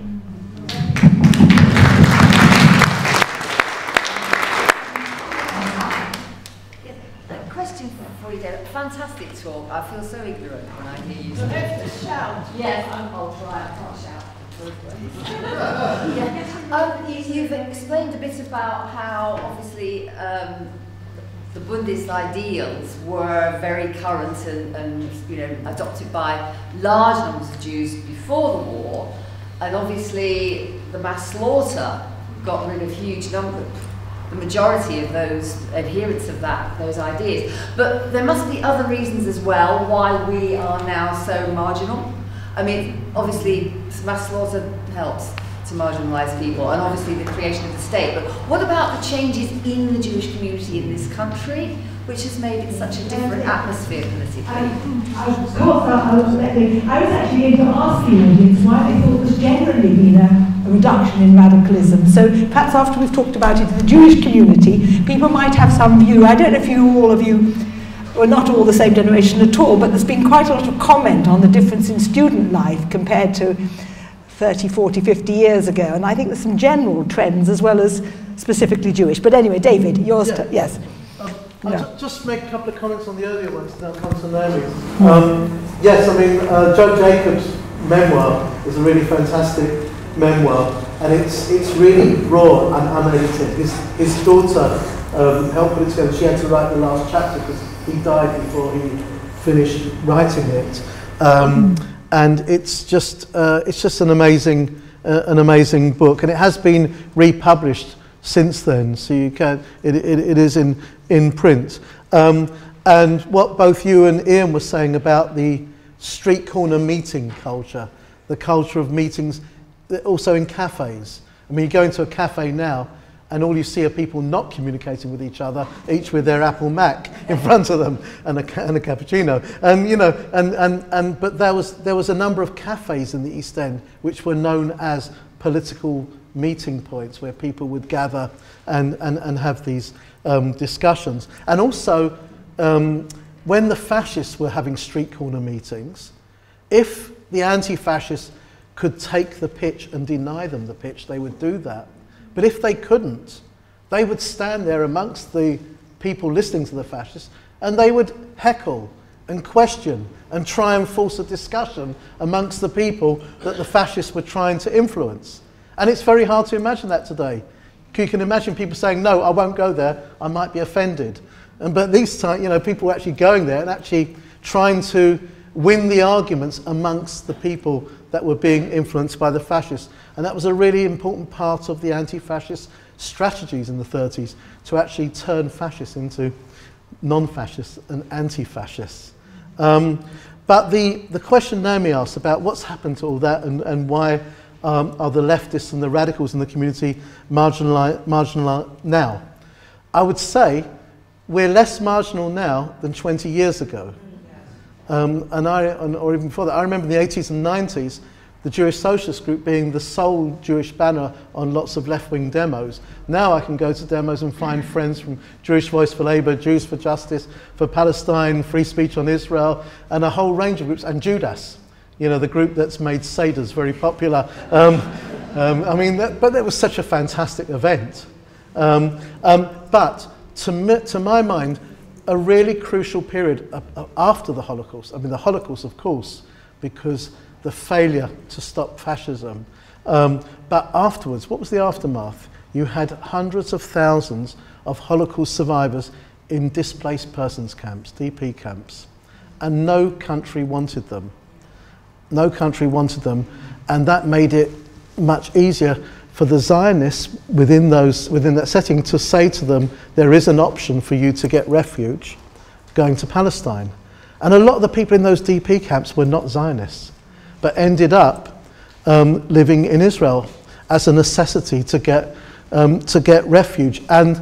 A question for you, David. Fantastic talk. I feel so ignorant when I hear you speak. Shout. Yes, I'll try. I can't shout. You've explained a bit about how, obviously, the Buddhist ideals were very current and adopted by large numbers of Jews before the war, and obviously the mass slaughter got rid of huge number, the majority of those adherents of those ideas. But there must be other reasons as well why we are now so marginal. I mean, obviously mass slaughter helps to marginalise people, and obviously the creation of the state. But what about the changes in the Jewish community in this country, which has made it such a different atmosphere politically? I was actually going to ask the audience why they thought there's generally been a reduction in radicalism. So perhaps after we've talked about it in the Jewish community, people might have some view. I don't know if all of you, we're not all the same generation at all, but there's been quite a lot of comment on the difference in student life compared to 30, 40, 50 years ago, and I think there's some general trends as well as specifically Jewish. But anyway, David, yours, yes. I'll just make a couple of comments on the earlier ones, then I'll come to Naomi's. Yes, I mean, Joe Jacobs' memoir is a really fantastic memoir, and it's really raw and unedited. His daughter helped put it together. She had to write the last chapter because he died before he finished writing it. And it's just an amazing an amazing book, and it has been republished since then, so you can, it is in print. And what both you and Ian were saying about the street corner meeting culture, the culture of meetings, also in cafes. I mean, you go into a cafe now, and all you see are people not communicating with each other, each with their Apple Mac in front of them and a cappuccino. And you know, but there was a number of cafes in the East End which were known as political meeting points where people would gather and have these discussions. And also, when the fascists were having street corner meetings, if the anti-fascists could take the pitch and deny them the pitch, they would do that. But if they couldn't, they would stand there amongst the people listening to the fascists, and they would heckle and question and try and force a discussion amongst the people that the fascists were trying to influence. And it's very hard to imagine that today. You can imagine people saying, no, I won't go there, I might be offended. But these times, you know, people were actually going there and actually trying to win the arguments amongst the people that were being influenced by the fascists. And that was a really important part of the anti-fascist strategies in the 30s, to actually turn fascists into non-fascists and anti-fascists. But the question Naomi asked about what's happened to all that, and why are the leftists and the radicals in the community marginal now? I would say we're less marginal now than 20 years ago. Or even before that. I remember in the 80s and 90s, the Jewish Socialist Group being the sole Jewish banner on lots of left-wing demos. Now I can go to demos and find friends from Jewish Voice for Labour, Jews for Justice, for Palestine, Free Speech on Israel, and a whole range of groups, and Judas, you know, the group that's made Seders very popular. I mean, but it was such a fantastic event. But to my mind, a really crucial period after the Holocaust, I mean the Holocaust of course, because the failure to stop fascism, but afterwards, what was the aftermath? You had hundreds of thousands of Holocaust survivors in displaced persons camps, DP camps, and no country wanted them. No country wanted them, and that made it much easier for the Zionists within that setting to say to them, there is an option for you to get refuge going to Palestine. And a lot of the people in those DP camps were not Zionists, but ended up living in Israel as a necessity to get refuge. And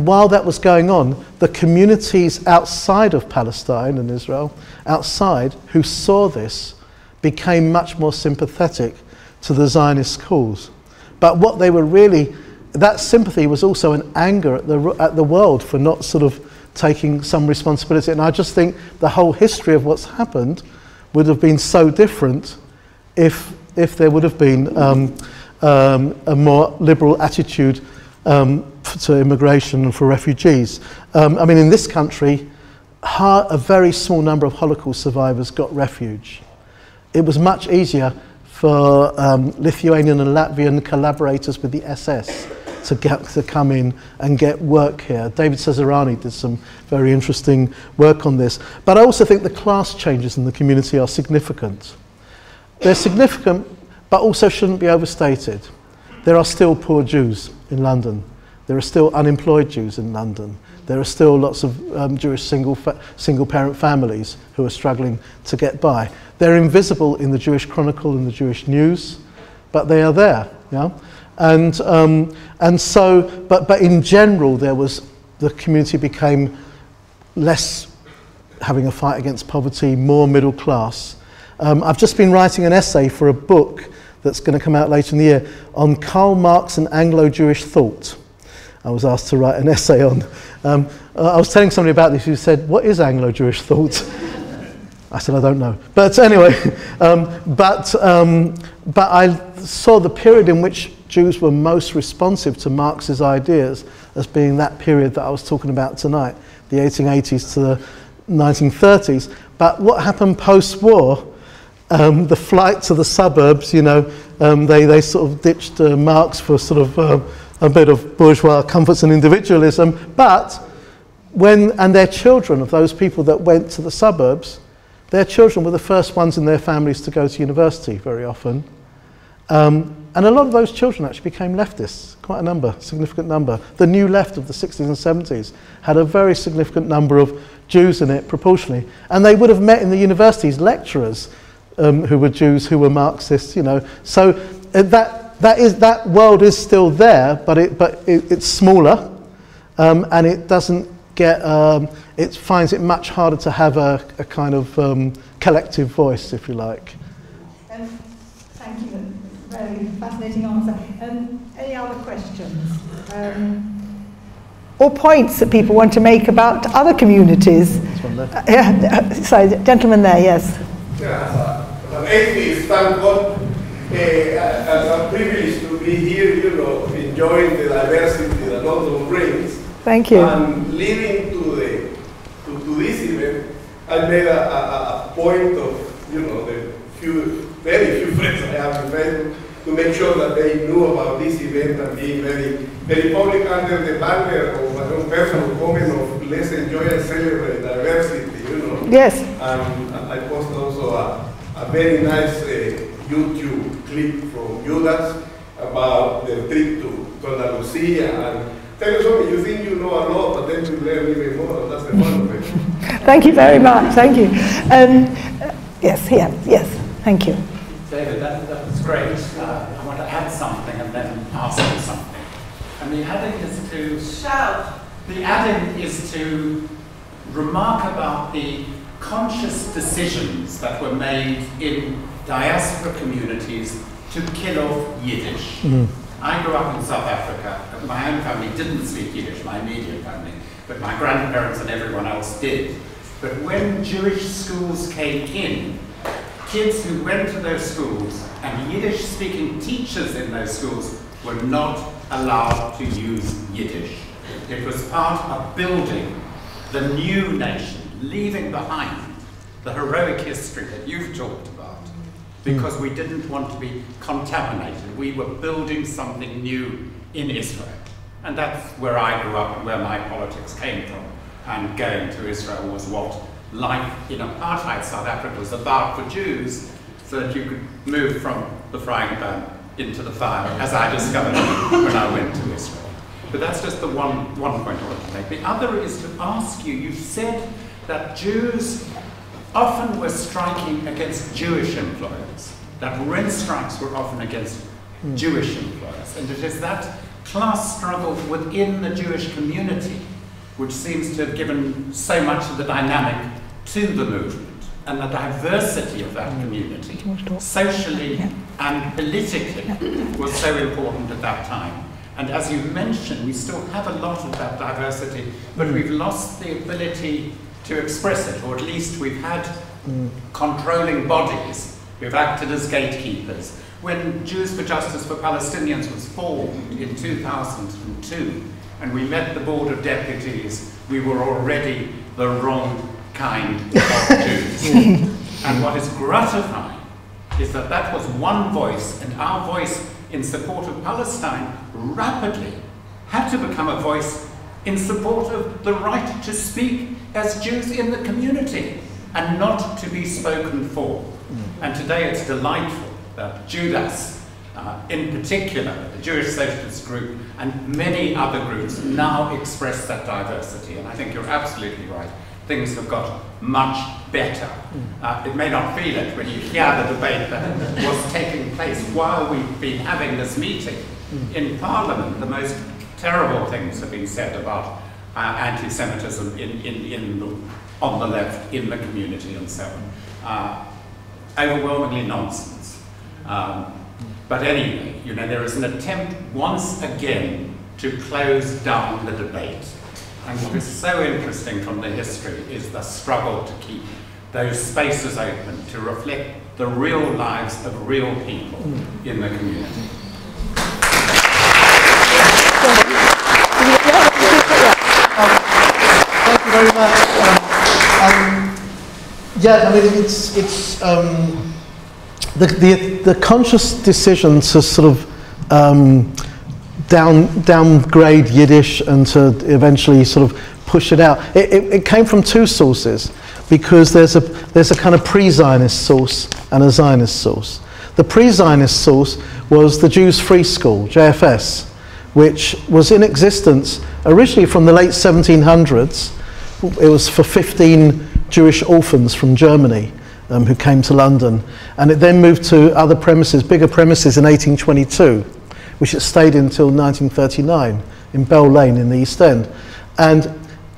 while that was going on, the communities outside of Palestine and Israel, outside, who saw this, became much more sympathetic to the Zionist cause. But what they were really, that sympathy was also an anger at the world for not sort of taking some responsibility. And I just think the whole history of what's happened would have been so different if there would have been a more liberal attitude to immigration and for refugees. I mean, in this country, a very small number of Holocaust survivors got refuge. It was much easier for Lithuanian and Latvian collaborators with the SS to come in and get work here. David Cesarani did some very interesting work on this. But I also think the class changes in the community are significant. They're significant, but also shouldn't be overstated. There are still poor Jews in London. There are still unemployed Jews in London. There are still lots of Jewish single-parent families who are struggling to get by. They're invisible in the Jewish Chronicle and the Jewish News, but they are there. Yeah? And so, but in general, the community became less having a fight against poverty, more middle class. I've just been writing an essay for a book that's going to come out later in the year on Karl Marx and Anglo-Jewish thought. I was asked to write an essay on. I was telling somebody about this who said, what is Anglo-Jewish thought? I said, I don't know. But anyway, but I saw the period in which Jews were most responsive to Marx's ideas as being that period that I was talking about tonight, the 1880s to the 1930s. But what happened post-war, the flight to the suburbs, you know, they sort of ditched Marx for sort of a bit of bourgeois comforts and individualism, but and their children, of those people that went to the suburbs, their children were the first ones in their families to go to university very often. And a lot of those children actually became leftists, quite a number, significant number. The new left of the 60s and 70s had a very significant number of Jews in it proportionally. And they would have met in the universities lecturers who were Jews, who were Marxists, you know. So that world is still there, but it's smaller, and it doesn't get, it finds it much harder to have a kind of collective voice, if you like. Thank you. Very fascinating answer. Any other questions? Or points that people want to make about other communities? Sorry, gentleman there, yes. Yeah, as an atheist, thank God, I'm privileged to be here, you know, enjoying the diversity that London brings. Thank you. And leading to this event, I made a point of, you know, the very few friends I have in Facebook, to make sure that they knew about this event and being very public under the banner of my own personal comment of let's enjoy and celebrate diversity, you know. Yes. And I posted also a very nice YouTube clip from Judas about the trip to Andalusia, and tell you something, you think you know a lot, but then you learn even more, and that's the fun of it. Thank you very much, thank you. Yes, here, yes, thank you. David, that was great. I want to add something and then ask you something. And the adding is to shout. The adding is to remark about the conscious decisions that were made in diaspora communities to kill off Yiddish. I grew up in South Africa. My own family didn't speak Yiddish, my immediate family, but my grandparents and everyone else did. But when Jewish schools came in, kids who went to those schools and Yiddish-speaking teachers in those schools were not allowed to use Yiddish. It was part of building the new nation, leaving behind the heroic history that you've talked about, because we didn't want to be contaminated. We were building something new in Israel. And that's where I grew up and where my politics came from. And going to Israel was what life in apartheid South Africa was about for Jews, so that you could move from the frying pan into the fire, as I discovered when I went to Israel. But that's just the one point I want to make. The other is to ask you, you said that Jews often were striking against Jewish employers, that rent strikes were often against Jewish employers, and it is that class struggle within the Jewish community which seems to have given so much of the dynamic to the movement, and the diversity of that community, socially and politically, was so important at that time. And as you mentioned, we still have a lot of that diversity, but we've lost the ability to express it, or at least we've had controlling bodies who've acted as gatekeepers. When Jews for Justice for Palestinians was formed in 2002, and we met the Board of Deputies, we were already the wrong kind of Jews. And what is gratifying is that that was one voice, and our voice in support of Palestine rapidly had to become a voice in support of the right to speak as Jews in the community and not to be spoken for. And today it's delightful that Judas, in particular, the Jewish Socialist Group, and many other groups now express that diversity. And I think you're absolutely right. Things have got much better. It may not feel it when you hear the debate that was taking place while we've been having this meeting. In Parliament, the most terrible things have been said about anti-Semitism on the left, in the community, and so on. Overwhelmingly nonsense. But anyway, you know, there is an attempt once again to close down the debate. And what is so interesting from the history is the struggle to keep those spaces open, to reflect the real lives of real people in the community. Thank you very much. Yeah, I mean, it's the conscious decision to sort of downgrade Yiddish and to eventually sort of push it out. It came from two sources, because there's a kind of pre-Zionist source and a Zionist source. The pre-Zionist source was the Jews Free School, JFS, which was in existence originally from the late 1700s. It was for 15 Jewish orphans from Germany who came to London. And it then moved to other premises, bigger premises in 1822, which it stayed until 1939 in Bell Lane in the East End. And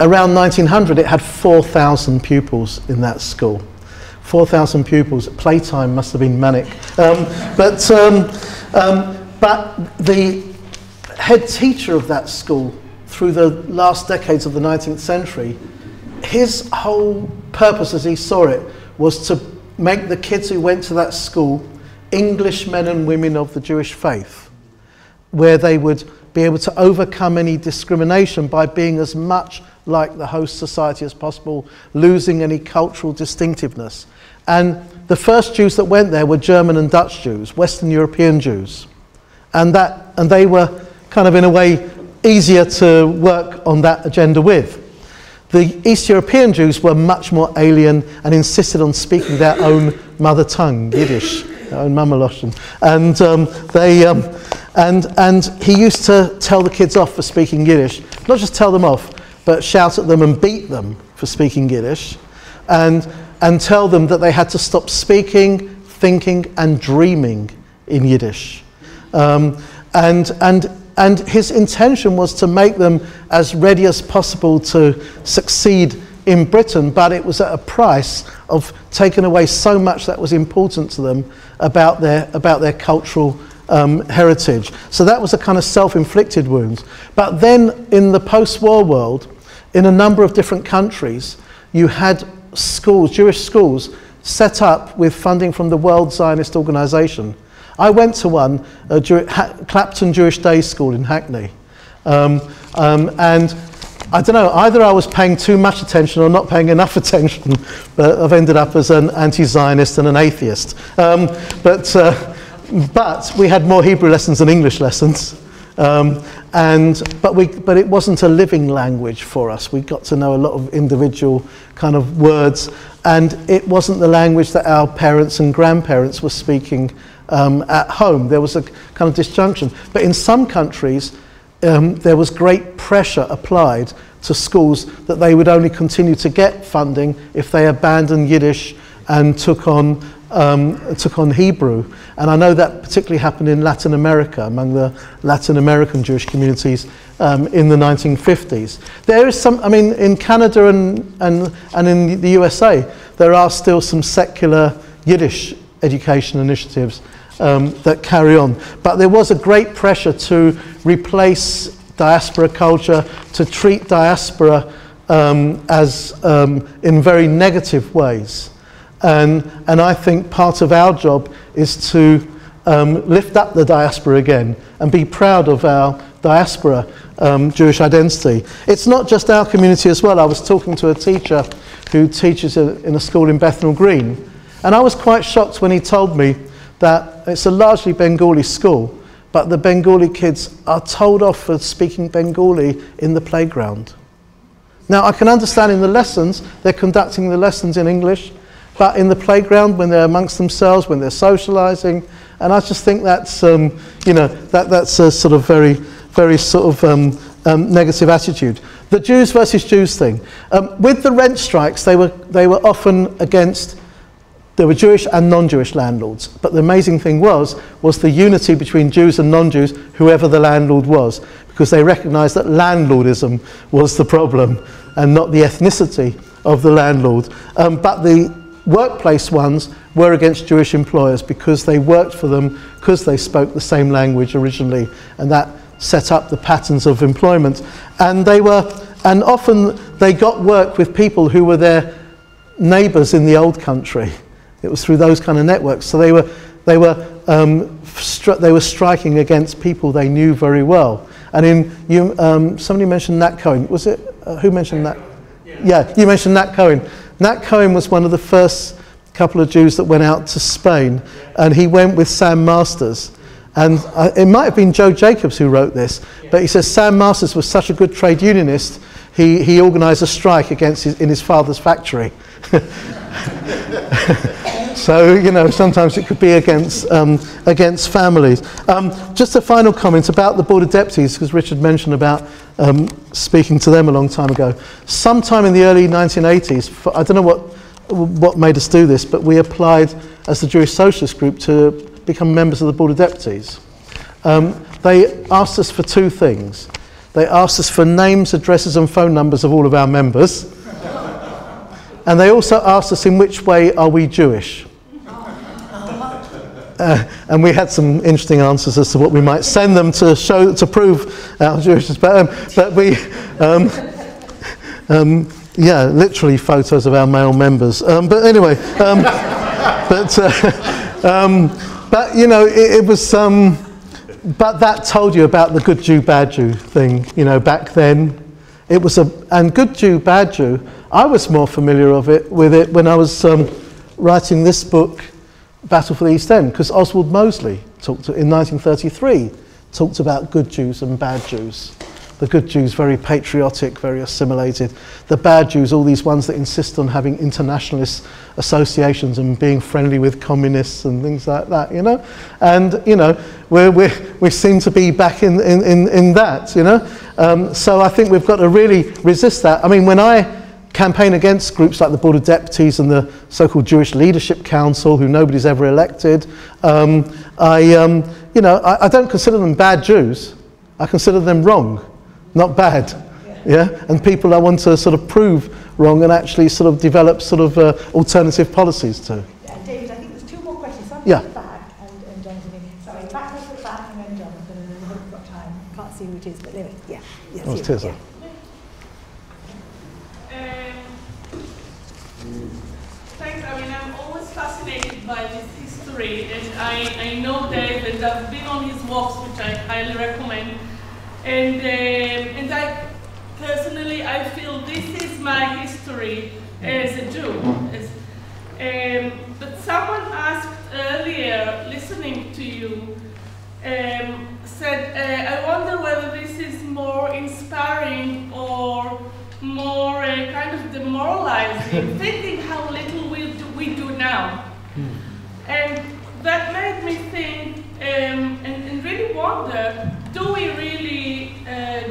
around 1900, it had 4,000 pupils in that school. 4,000 pupils. Playtime must have been manic. But the head teacher of that school through the last decades of the 19th century, his whole purpose as he saw it was to make the kids who went to that school English men and women of the Jewish faith, where they would be able to overcome any discrimination by being as much like the host society as possible, losing any cultural distinctiveness. And the first Jews that went there were German and Dutch Jews, Western European Jews. And they were kind of in a way easier to work on that agenda with. The East European Jews were much more alien and insisted on speaking their own mother tongue, Yiddish, their own Mamaloschen. And he used to tell the kids off for speaking Yiddish. Not just tell them off, but shout at them and beat them for speaking Yiddish. And tell them that they had to stop speaking, thinking and dreaming in Yiddish. And his intention was to make them as ready as possible to succeed in Britain, but it was at a price of taking away so much that was important to them about their cultural heritage. So that was a kind of self-inflicted wound. But then in the post-war world, in a number of different countries, you had schools, Jewish schools, set up with funding from the World Zionist Organization. I went to one, Clapton Jewish Day School in Hackney. And I don't know, either I was paying too much attention or not paying enough attention, but I've ended up as an anti-Zionist and an atheist. But we had more Hebrew lessons than English lessons. But it wasn't a living language for us. We got to know a lot of individual kind of words, and it wasn't the language that our parents and grandparents were speaking at home. There was a kind of disjunction. But in some countries, there was great pressure applied to schools that they would only continue to get funding if they abandoned Yiddish and took on Hebrew. And I know that particularly happened in Latin America, among the Latin American Jewish communities in the 1950s. There is some, I mean, in Canada and in the USA, there are still some secular Yiddish education initiatives that carry on. But there was a great pressure to replace diaspora culture, to treat diaspora as in very negative ways. And I think part of our job is to lift up the diaspora again and be proud of our diaspora Jewish identity. It's not just our community as well. I was talking to a teacher who teaches in a school in Bethnal Green, and I was quite shocked when he told me that it's a largely Bengali school, but the Bengali kids are told off for speaking Bengali in the playground. Now, I can understand in the lessons, they're conducting the lessons in English, but in the playground, when they're amongst themselves, when they're socializing, and I just think that's, that's a sort of very, very sort of negative attitude. The Jews versus Jews thing. With the rent strikes, they were often against. There were Jewish and non-Jewish landlords, but the amazing thing was the unity between Jews and non-Jews, whoever the landlord was, because they recognised that landlordism was the problem and not the ethnicity of the landlord. But the workplace ones were against Jewish employers because they worked for them, because they spoke the same language originally, and that set up the patterns of employment. And often they got work with people who were their neighbours in the old country. It was through those kind of networks. So they were striking against people they knew very well. And somebody mentioned Nat Cohen. Was it who mentioned that? Yeah, you mentioned Nat Cohen. Nat Cohen was one of the first couple of Jews that went out to Spain, and he went with Sam Masters. And it might have been Joe Jacobs who wrote this, but he says Sam Masters was such a good trade unionist, he organised a strike in his father's factory. So, you know, sometimes it could be against families. Just a final comment about the Board of Deputies, because Richard mentioned about speaking to them a long time ago. Sometime in the early 1980s, I don't know what made us do this, but we applied as the Jewish Socialist Group to become members of the Board of Deputies. They asked us for two things. They asked us for names, addresses and phone numbers of all of our members. And they also asked us in which way are we Jewish. And we had some interesting answers as to what we might send them to prove our Jewishness. But we, yeah, literally photos of our male members. But anyway, but you know, it was. But that told you about the good Jew, bad Jew thing. You know, back then, it was and good Jew, bad Jew. I was more familiar with it when I was writing this book, Battle for the East End, because Oswald Mosley in 1933 talked about good Jews and bad Jews. The good Jews, very patriotic, very assimilated. The bad Jews, all these ones that insist on having internationalist associations and being friendly with communists and things like that, you know. And you know, we seem to be back in that, you know. So I think we've got to really resist that. I mean, when I campaign against groups like the Board of Deputies and the so-called Jewish Leadership Council, who nobody's ever elected, you know, I don't consider them bad Jews. I consider them wrong, not bad. Yeah, and people I want to sort of prove wrong and actually sort of develop sort of alternative policies to. Yeah, David, I think there's two more questions. Some yeah. at the back and Jonathan. Sorry, back at the back and then Jonathan, and then I hope we've got time. Can't see who it is, but anyway, yeah. Yes, oh, it is. Yeah. Thanks. I mean, I'm always fascinated by this history, and I know Dave, and I've been on his walks, which I highly recommend. And I personally, I feel this is my history as a Jew. But someone asked earlier, listening to you, said, I wonder whether this is more inspiring or more kind of demoralizing, thinking how little we do now. And that made me think and really wonder, do we really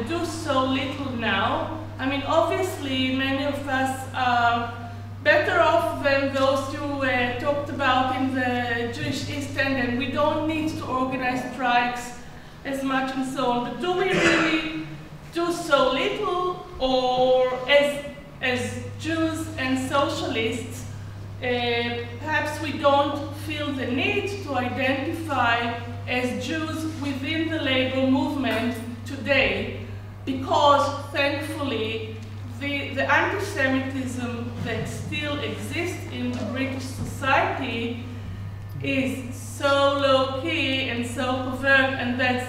do so little now? I mean, obviously, many of us are better off than those you talked about in the Jewish East End, and we don't need to organize strikes as much and so on. But do we really do so little, or as Jews and socialists, perhaps we don't feel the need to identify as Jews within the labor movement today, because thankfully the anti-Semitism that still exists in the British society is so low-key and so covert, and that's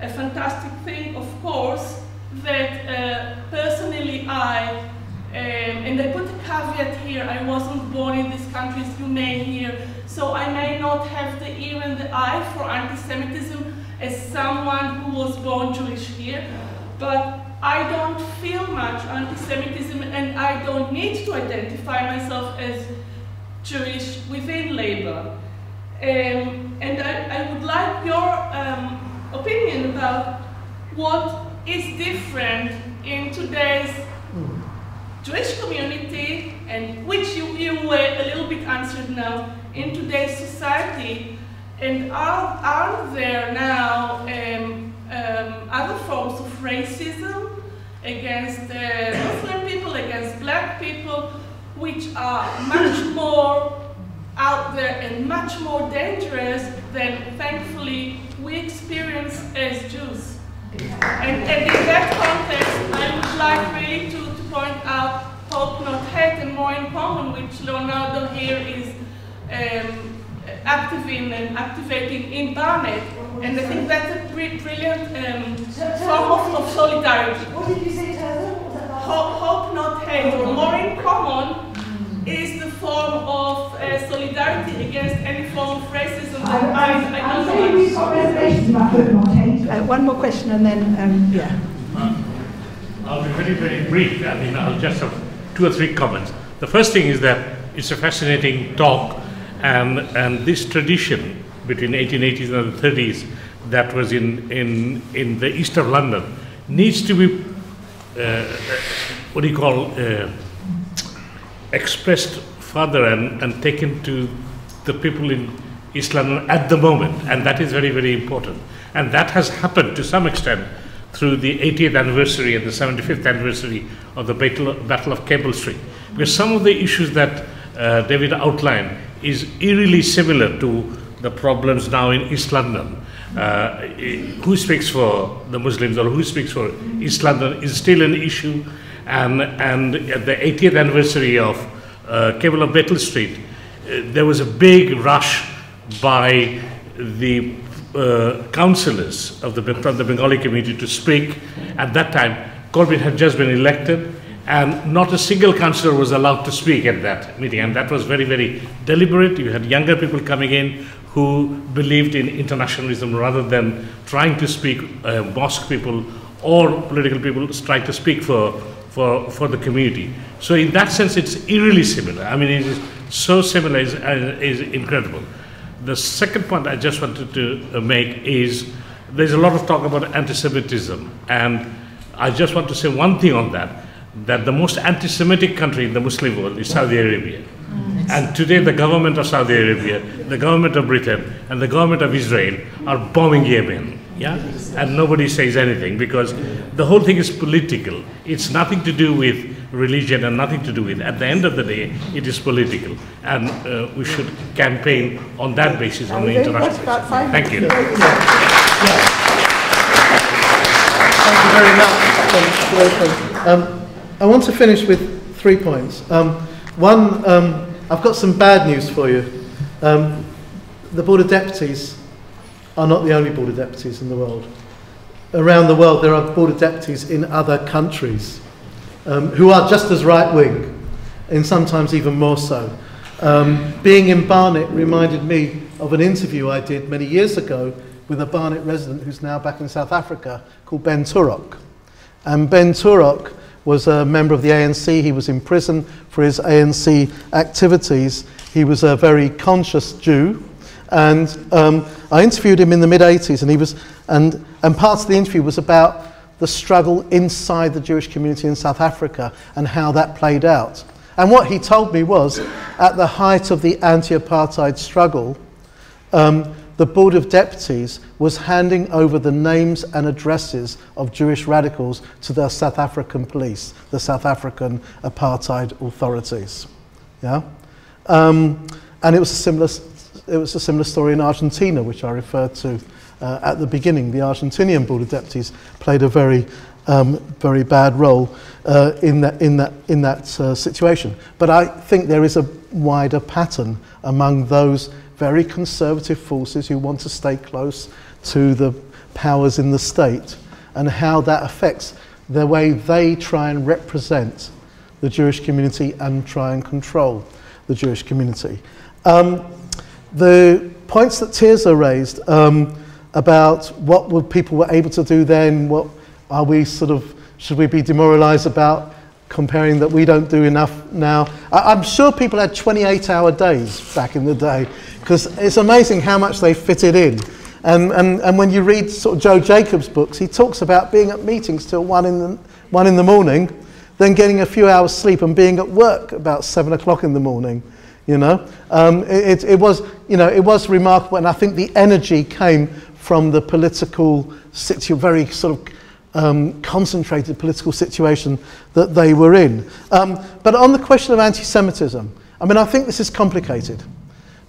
a fantastic thing, of course, that personally and I put a caveat here, I wasn't born in these countries, you may hear, so I may not have the ear and the eye for anti-Semitism as someone who was born Jewish here, but I don't feel much anti-Semitism, and I don't need to identify myself as Jewish within Labour. And I would like your opinion about what is different in today's Jewish community, and which you were a little bit answered now, in today's society, and are there now other forms of racism against Muslim people, against black people, which are much more out there and much more dangerous than, thankfully, we experience as Jews. And in that context, I would like really to point out Hope Not Hate and More in Common, which Leonardo here is activating in Barnet. And I think that's a brilliant form of solidarity. What did you say, Tessa? Hope Not Hate, or More in Common, is the form of solidarity against any form of racism. I'm saying we've got reservations about Hope Not Hate. One more question and then, yeah. I'll be very, very brief. I mean, I'll just have 2 or 3 comments. The first thing is that it's a fascinating talk, And this tradition between 1880s and the 30s that was in the east of London needs to be, expressed further and taken to the people in East London at the moment, and that is very, very important. And that has happened to some extent through the 80th anniversary and the 75th anniversary of the Battle of Cable Street. Because some of the issues that David outlined is eerily similar to the problems now in East London. Who speaks for the Muslims or who speaks for East London is still an issue. And at the 80th anniversary of Cable of Battle Street, there was a big rush by the councillors from the Bengali community to speak. At that time, Goldman had just been elected, and not a single councillor was allowed to speak at that meeting, and that was very, very deliberate. You had younger people coming in who believed in internationalism rather than trying to speak, mosque people or political people trying to speak for the community. So in that sense, it's eerily similar. I mean, it is so similar, is incredible. The second point I just wanted to make is there's a lot of talk about anti-Semitism, and I just want to say one thing on that, that the most anti-Semitic country in the Muslim world is Saudi Arabia. And today the government of Saudi Arabia, the government of Britain, and the government of Israel are bombing Yemen. Yeah? And nobody says anything because the whole thing is political. It's nothing to do with religion and nothing to do with, at the end of the day, it is political. And we should campaign on that basis, on the international basis. Thank you. Thank you very much. I want to finish with 3 points. One, I've got some bad news for you. The Board of Deputies are not the only Board of Deputies in the world. Around the world, there are Board of Deputies in other countries who are just as right-wing, and sometimes even more so. Being in Barnet reminded me of an interview I did many years ago with a Barnet resident who's now back in South Africa called Ben Turok. And Ben Turok was a member of the ANC. He was in prison for his ANC activities. He was a very conscious Jew. And I interviewed him in the mid-80s, and he was, and part of the interview was about the struggle inside the Jewish community in South Africa and how that played out. And what he told me was, at the height of the anti-apartheid struggle, the Board of Deputies was handing over the names and addresses of Jewish radicals to the South African police, the South African apartheid authorities. Yeah, and it was a similar story in Argentina, which I referred to at the beginning. The Argentinian Board of Deputies played a very bad role in that situation. But I think there is a wider pattern among those very conservative forces who want to stay close to the powers in the state, and how that affects the way they try and represent the Jewish community and try and control the Jewish community. The points that Tirza raised about what people were able to do then, what are we should we be demoralised about comparing that we don't do enough now? I'm sure people had 28-hour days back in the day, because it's amazing how much they fitted in. And when you read sort of Joe Jacobs' books, he talks about being at meetings till 1 in the morning, then getting a few hours sleep and being at work about 7 o'clock in the morning. You know, it was remarkable, and I think the energy came from the political very sort of concentrated political situation that they were in. But on the question of anti-Semitism, I mean, I think this is complicated,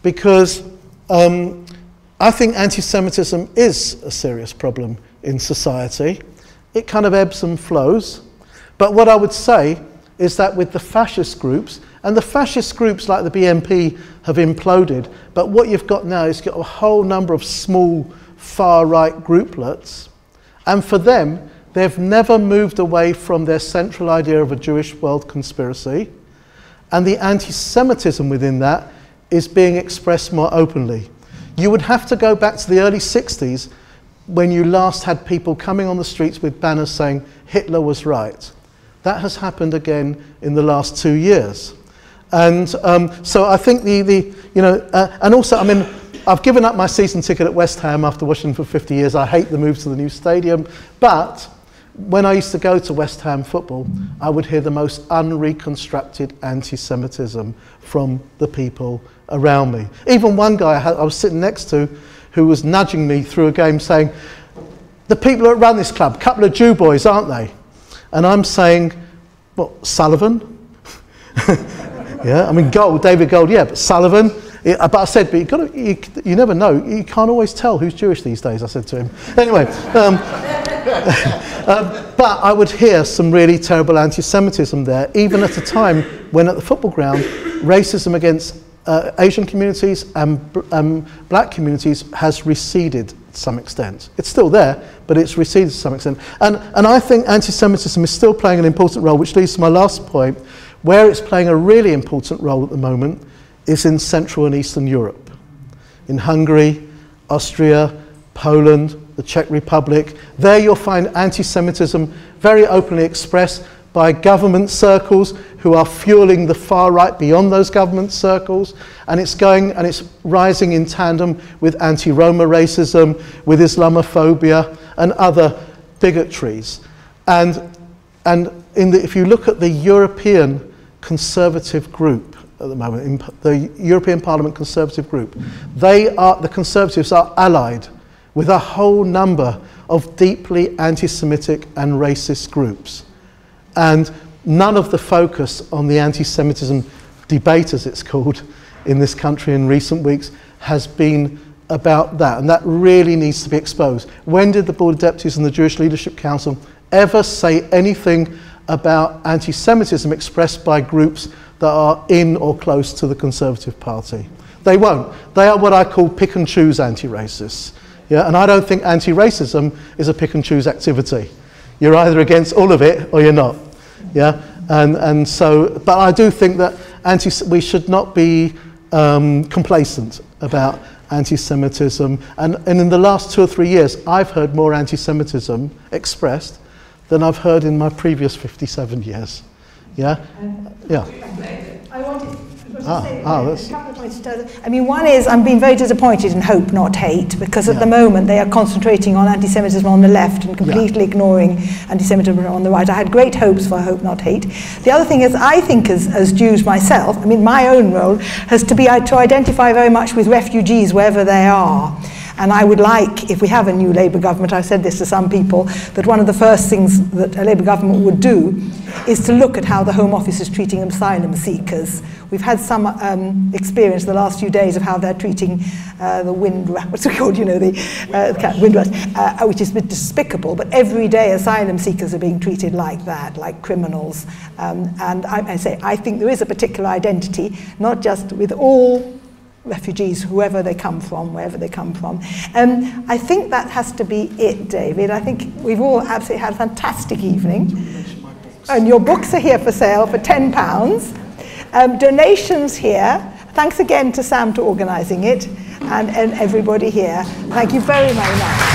because I think anti-Semitism is a serious problem in society. It kind of ebbs and flows. But what I would say is that with the fascist groups, and the fascist groups like the BNP have imploded, but what you've got now is you've got a whole number of small far-right grouplets, and for them, they've never moved away from their central idea of a Jewish world conspiracy, and the anti-Semitism within that is being expressed more openly. You would have to go back to the early 60s when you last had people coming on the streets with banners saying Hitler was right. That has happened again in the last 2 years. And so I think and also, I mean, I've given up my season ticket at West Ham after watching for 50 years. I hate the move to the new stadium. But when I used to go to West Ham football, I would hear the most unreconstructed anti-Semitism from the people around me. Even one guy I was sitting next to who was nudging me through a game saying, the people that run this club, a couple of Jew boys, aren't they? And I'm saying, what, Sullivan? Yeah, I mean, David Gold, yeah, but Sullivan. But I said, but you never know. You can't always tell who's Jewish these days, I said to him. Anyway, but I would hear some really terrible anti-Semitism there, even at a time when at the football ground, racism against Asian communities and black communities has receded to some extent. It's still there, but it's receded to some extent. And I think anti-Semitism is still playing an important role, which leads to my last point. Where it's playing a really important role at the moment is in Central and Eastern Europe. In Hungary, Austria, Poland, the Czech Republic. There you'll find anti-Semitism very openly expressed by government circles who are fueling the far right beyond those government circles, and it's rising in tandem with anti-Roma racism, with Islamophobia and other bigotries. And if you look at the European Conservative group at the moment, the European Parliament Conservative group, the Conservatives are allied with a whole number of deeply anti-Semitic and racist groups. And none of the focus on the anti-Semitism debate, as it's called, in this country in recent weeks has been about that, and that really needs to be exposed. When did the Board of Deputies and the Jewish Leadership Council ever say anything about anti-Semitism expressed by groups that are in or close to the Conservative Party? They won't. They are what I call pick and choose anti-racists. Yeah? And I don't think anti-racism is a pick and choose activity. You're either against all of it or you're not. Yeah? And so, but I do think that we should not be complacent about anti-Semitism. And in the last 2 or 3 years, I've heard more anti-Semitism expressed than I've heard in my previous 57 years. Yeah? Yeah. I wanted to say a couple of points. I mean, one is I'm being very disappointed in Hope Not Hate, because at the moment they are concentrating on anti-Semitism on the left and completely ignoring anti-Semitism on the right. I had great hopes for Hope Not Hate. The other thing is, I think as Jews myself, I mean, my own role has to be to identify very much with refugees wherever they are. And I would like, if we have a new Labour government, I've said this to some people, that one of the first things that a Labour government would do is to look at how the Home Office is treating asylum seekers. We've had some experience the last few days of how they're treating the what's it called, you know, the wind rat, which is a bit despicable, but every day asylum seekers are being treated like that, like criminals. And I say, I think there is a particular identity, not just with all refugees, whoever they come from, wherever they come from. I think that has to be it, David. I think we've all absolutely had a fantastic evening. And your books are here for sale for £10. Donations here. Thanks again to Sam for organising it, and everybody here. Thank you very, very much.